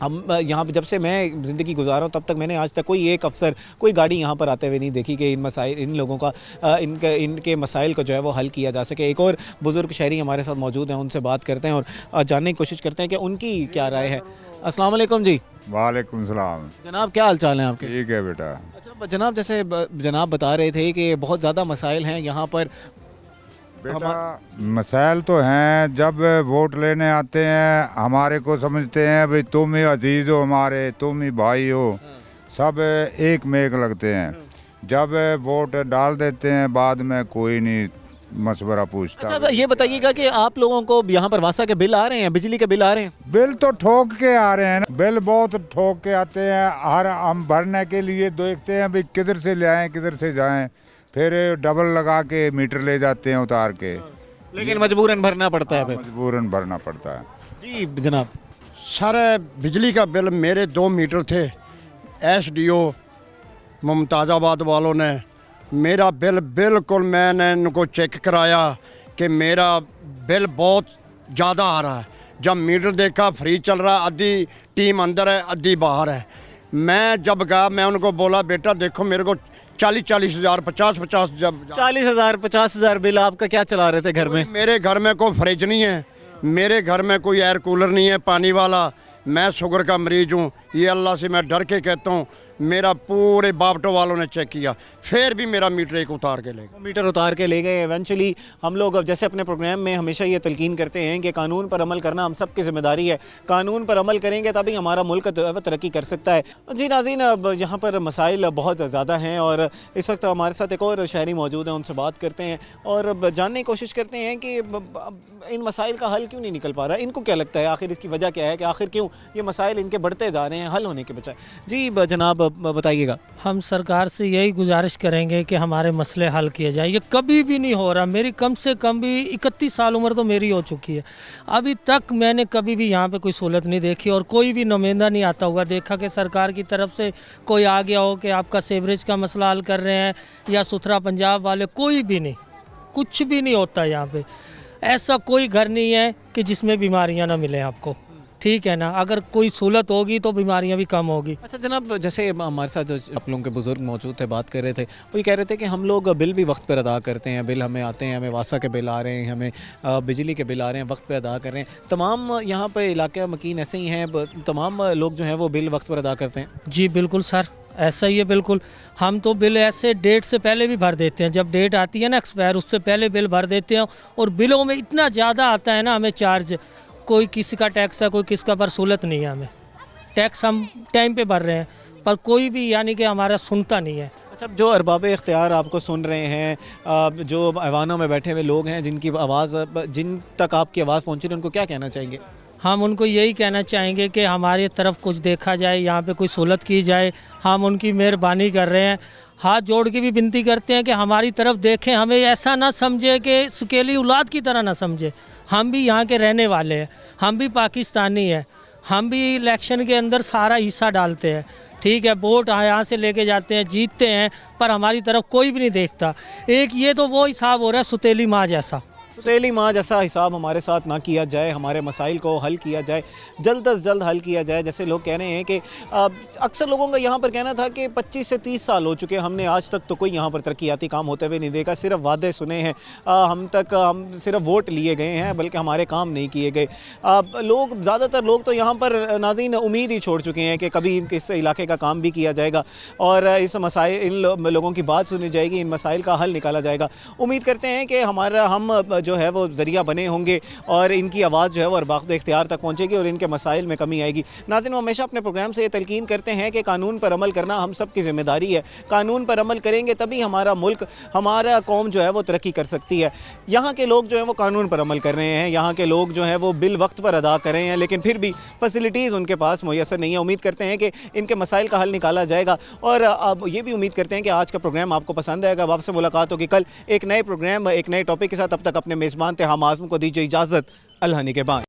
हम यहाँ पे जब से मैं ज़िंदगी गुजारा हूँ तब तक मैंने आज तक कोई एक अफसर कोई गाड़ी यहाँ पर आते हुए नहीं देखी कि इन लोगों का इनके मसाइल को जो है वो हल किया जा सके। एक और बुज़ुर्ग शहरी हमारे साथ मौजूद हैं, उनसे बात करते हैं और जानने की कोशिश करते हैं कि उनकी क्या राय है। अस्सलाम वालेकुम जी। वालेकुम सलाम। जनाब क्या हाल चाल है आपके? ठीक है बेटा। अच्छा जनाब, जैसे जनाब बता रहे थे कि बहुत ज़्यादा मसाइल हैं यहाँ पर। बेटा मसाइल तो हैं, जब वोट लेने आते हैं हमारे को समझते हैं भाई तुम ही अजीज़ हो हमारे, तुम ही भाई हो, सब एक में एक लगते हैं। जब वोट डाल देते हैं बाद में कोई नहीं मशवरा पूछता। अच्छा ये बताइएगा कि आप लोगों को यहाँ पर वासा के बिल आ रहे हैं, बिजली के बिल आ रहे हैं? बिल तो ठोक के आ रहे हैं ना, बिल बहुत ठोक के आते हैं। हर हम भरने के लिए देखते हैं भाई किधर से ले आएँ किधर से जाएँ, फिर डबल लगा के मीटर ले जाते हैं उतार के, लेकिन मजबूरन भरना पड़ता है। फिर मजबूरन भरना पड़ता है। जी जनाब। सर बिजली का बिल मेरे 2 मीटर थे, एसडीओ मुमताज़ाबाद वालों ने मेरा बिल बिल्कुल, मैंने इनको चेक कराया कि मेरा बिल बहुत ज़्यादा आ रहा है। जब मीटर देखा फ्री चल रहा, आधी टीम अंदर है आधी बाहर है। मैं जब गया मैं उनको बोला बेटा देखो मेरे को 40-40 हज़ार 50-50 जब 40,000 50,000 बिल आपका क्या चला रहे थे घर में? मेरे घर में कोई फ्रिज नहीं है, मेरे घर में कोई एयर कूलर नहीं है पानी वाला, मैं शुगर का मरीज हूँ। ये अल्लाह से मैं डर के कहता हूँ, मेरा पूरे बापटो वालों ने चेक किया फिर भी मेरा मीटर एक उतार के ले गए। मीटर उतार के ले गए। इवेंचुअली हम लोग अब जैसे अपने प्रोग्राम में हमेशा ये तलकीन करते हैं कि कानून पर अमल करना हम सब की ज़िम्मेदारी है। कानून पर अमल करेंगे तभी हमारा मुल्क तरक्की कर सकता है। जी नाज़रीन, अब यहाँ पर मसाइल बहुत ज़्यादा हैं और इस वक्त हमारे साथ एक और शहरी मौजूद हैं, उनसे बात करते हैं और जानने की कोशिश करते हैं कि इन मसाइल का हल क्यों नहीं निकल पा रहा है। इनको क्या लगता है आखिर इसकी वजह क्या है कि आखिर क्यों ये मसाइल इनके बढ़ते जा रहे हैं हल होने के बजाय। जी जनाब बताइएगा। हम सरकार से यही गुजारिश करेंगे कि हमारे मसले हल किए जाए। ये कभी भी नहीं हो रहा। मेरी कम से कम भी 31 साल उम्र तो मेरी हो चुकी है, अभी तक मैंने कभी भी यहाँ पे कोई सहूलत नहीं देखी और कोई भी नुमाइंदा नहीं आता हुआ देखा कि सरकार की तरफ से कोई आ गया हो कि आपका सीवरेज का मसला हल कर रहे हैं या सुथरा पंजाब वाले। कोई भी नहीं, कुछ भी नहीं होता यहाँ पे। ऐसा कोई घर नहीं है कि जिसमें बीमारियाँ ना मिलें आपको, ठीक है ना। अगर कोई सहूलत होगी तो बीमारियां भी कम होगी। अच्छा जनाब, जैसे हमारे साथ जो आप लोगों के बुज़ुर्ग मौजूद थे बात कर रहे थे, वो ये कह रहे थे कि हम लोग बिल भी वक्त पर अदा करते हैं। बिल हमें आते हैं, हमें वासा के बिल आ रहे हैं, हमें बिजली के बिल आ रहे हैं, वक्त पर अदा कर रहे हैं। तमाम यहाँ पे इलाके मकीन ऐसे ही हैं, तमाम लोग जो हैं वो बिल वक्त पर अदा करते हैं? जी बिल्कुल सर, ऐसा ही है बिल्कुल। हम तो बिल ऐसे डेट से पहले भी भर देते हैं, जब डेट आती है ना एक्सपायर उससे पहले बिल भर देते हैं और बिलों में इतना ज़्यादा आता है ना हमें चार्ज। कोई किसी का टैक्स है कोई किसका, पर सहूलत नहीं है हमें। टैक्स हम टाइम पे भर रहे हैं पर कोई भी यानी कि हमारा सुनता नहीं है। अच्छा, जो अरबाब इख्तियार आपको सुन रहे हैं, जो ऐवानों में बैठे हुए लोग हैं जिनकी आवाज़ जिन तक आपकी आवाज़ पहुँची, उनको क्या कहना चाहेंगे? हम उनको यही कहना चाहेंगे कि हमारी तरफ कुछ देखा जाए, यहाँ पे कोई सहूलत की जाए। हम उनकी मेहरबानी कर रहे हैं, हाथ जोड़ के भी विनती करते हैं कि हमारी तरफ देखें, हमें ऐसा ना समझे कि सकेली औलाद की तरह ना समझे। हम भी यहाँ के रहने वाले हैं, हम भी पाकिस्तानी हैं, हम भी इलेक्शन के अंदर सारा हिस्सा डालते हैं, ठीक है। वोट यहाँ से लेके जाते हैं, जीतते हैं, पर हमारी तरफ कोई भी नहीं देखता। एक ये तो वो हिसाब हो रहा है सुतेली माँ जैसा। सुतेली माँ जैसा हिसाब हमारे साथ ना किया जाए, हमारे मसाइल को हल किया जाए, जल्द अज जल्द हल किया जाए। जैसे लोग कह रहे हैं कि अक्सर लोगों का यहाँ पर कहना था कि 25 से 30 साल हो चुके, हमने आज तक तो कोई यहाँ पर तरक्याती काम होते हुए नहीं देखा, सिर्फ वादे सुने हैं। हम सिर्फ वोट लिए गए हैं, बल्कि हमारे काम नहीं किए गए। लोग ज़्यादातर लोग तो यहाँ पर नाज़रीन उम्मीद ही छोड़ चुके हैं कि कभी इस इलाके का काम भी किया जाएगा और इस मसाइल इन लोगों की बात सुनी जाएगी, इन मसाइल का हल निकाला जाएगा। उम्मीद करते हैं कि हम जो है वो ज़रिया बने होंगे और इनकी आवाज़ जो है वो अरबाब इख्तियार तक पहुँचेगी और इनके मसाइल में कमी आएगी। नाज़रीन, हम हमेशा अपने प्रोग्राम से ये तलकीन करते हैं कि कानून पर अमल करना हम सब की ज़िम्मेदारी है। कानून पर अमल करेंगे तभी हमारा मुल्क, हमारा कौम जो है वो तरक्की कर सकती है। यहाँ के लोग जो हैं वो कानून पर अमल कर रहे हैं, यहाँ के लोग जो हैं वो बिल वक्त पर अदा कर रहे हैं, लेकिन फिर भी फैसिलिटीज़ उनके पास मुयसर नहीं है। उम्मीद करते हैं कि इनके मसाइल का हल निकाला जाएगा और अब ये भी उम्मीद करते हैं कि आज का प्रोग्राम आपको पसंद आएगा। अब आपसे मुलाकात होगी कल एक नए प्रोग्राम, एक नए टॉपिक के साथ। तब तक अपने मेज़बान हम आज़म को दीजिए इजाज़त। अल्लाह के बाद।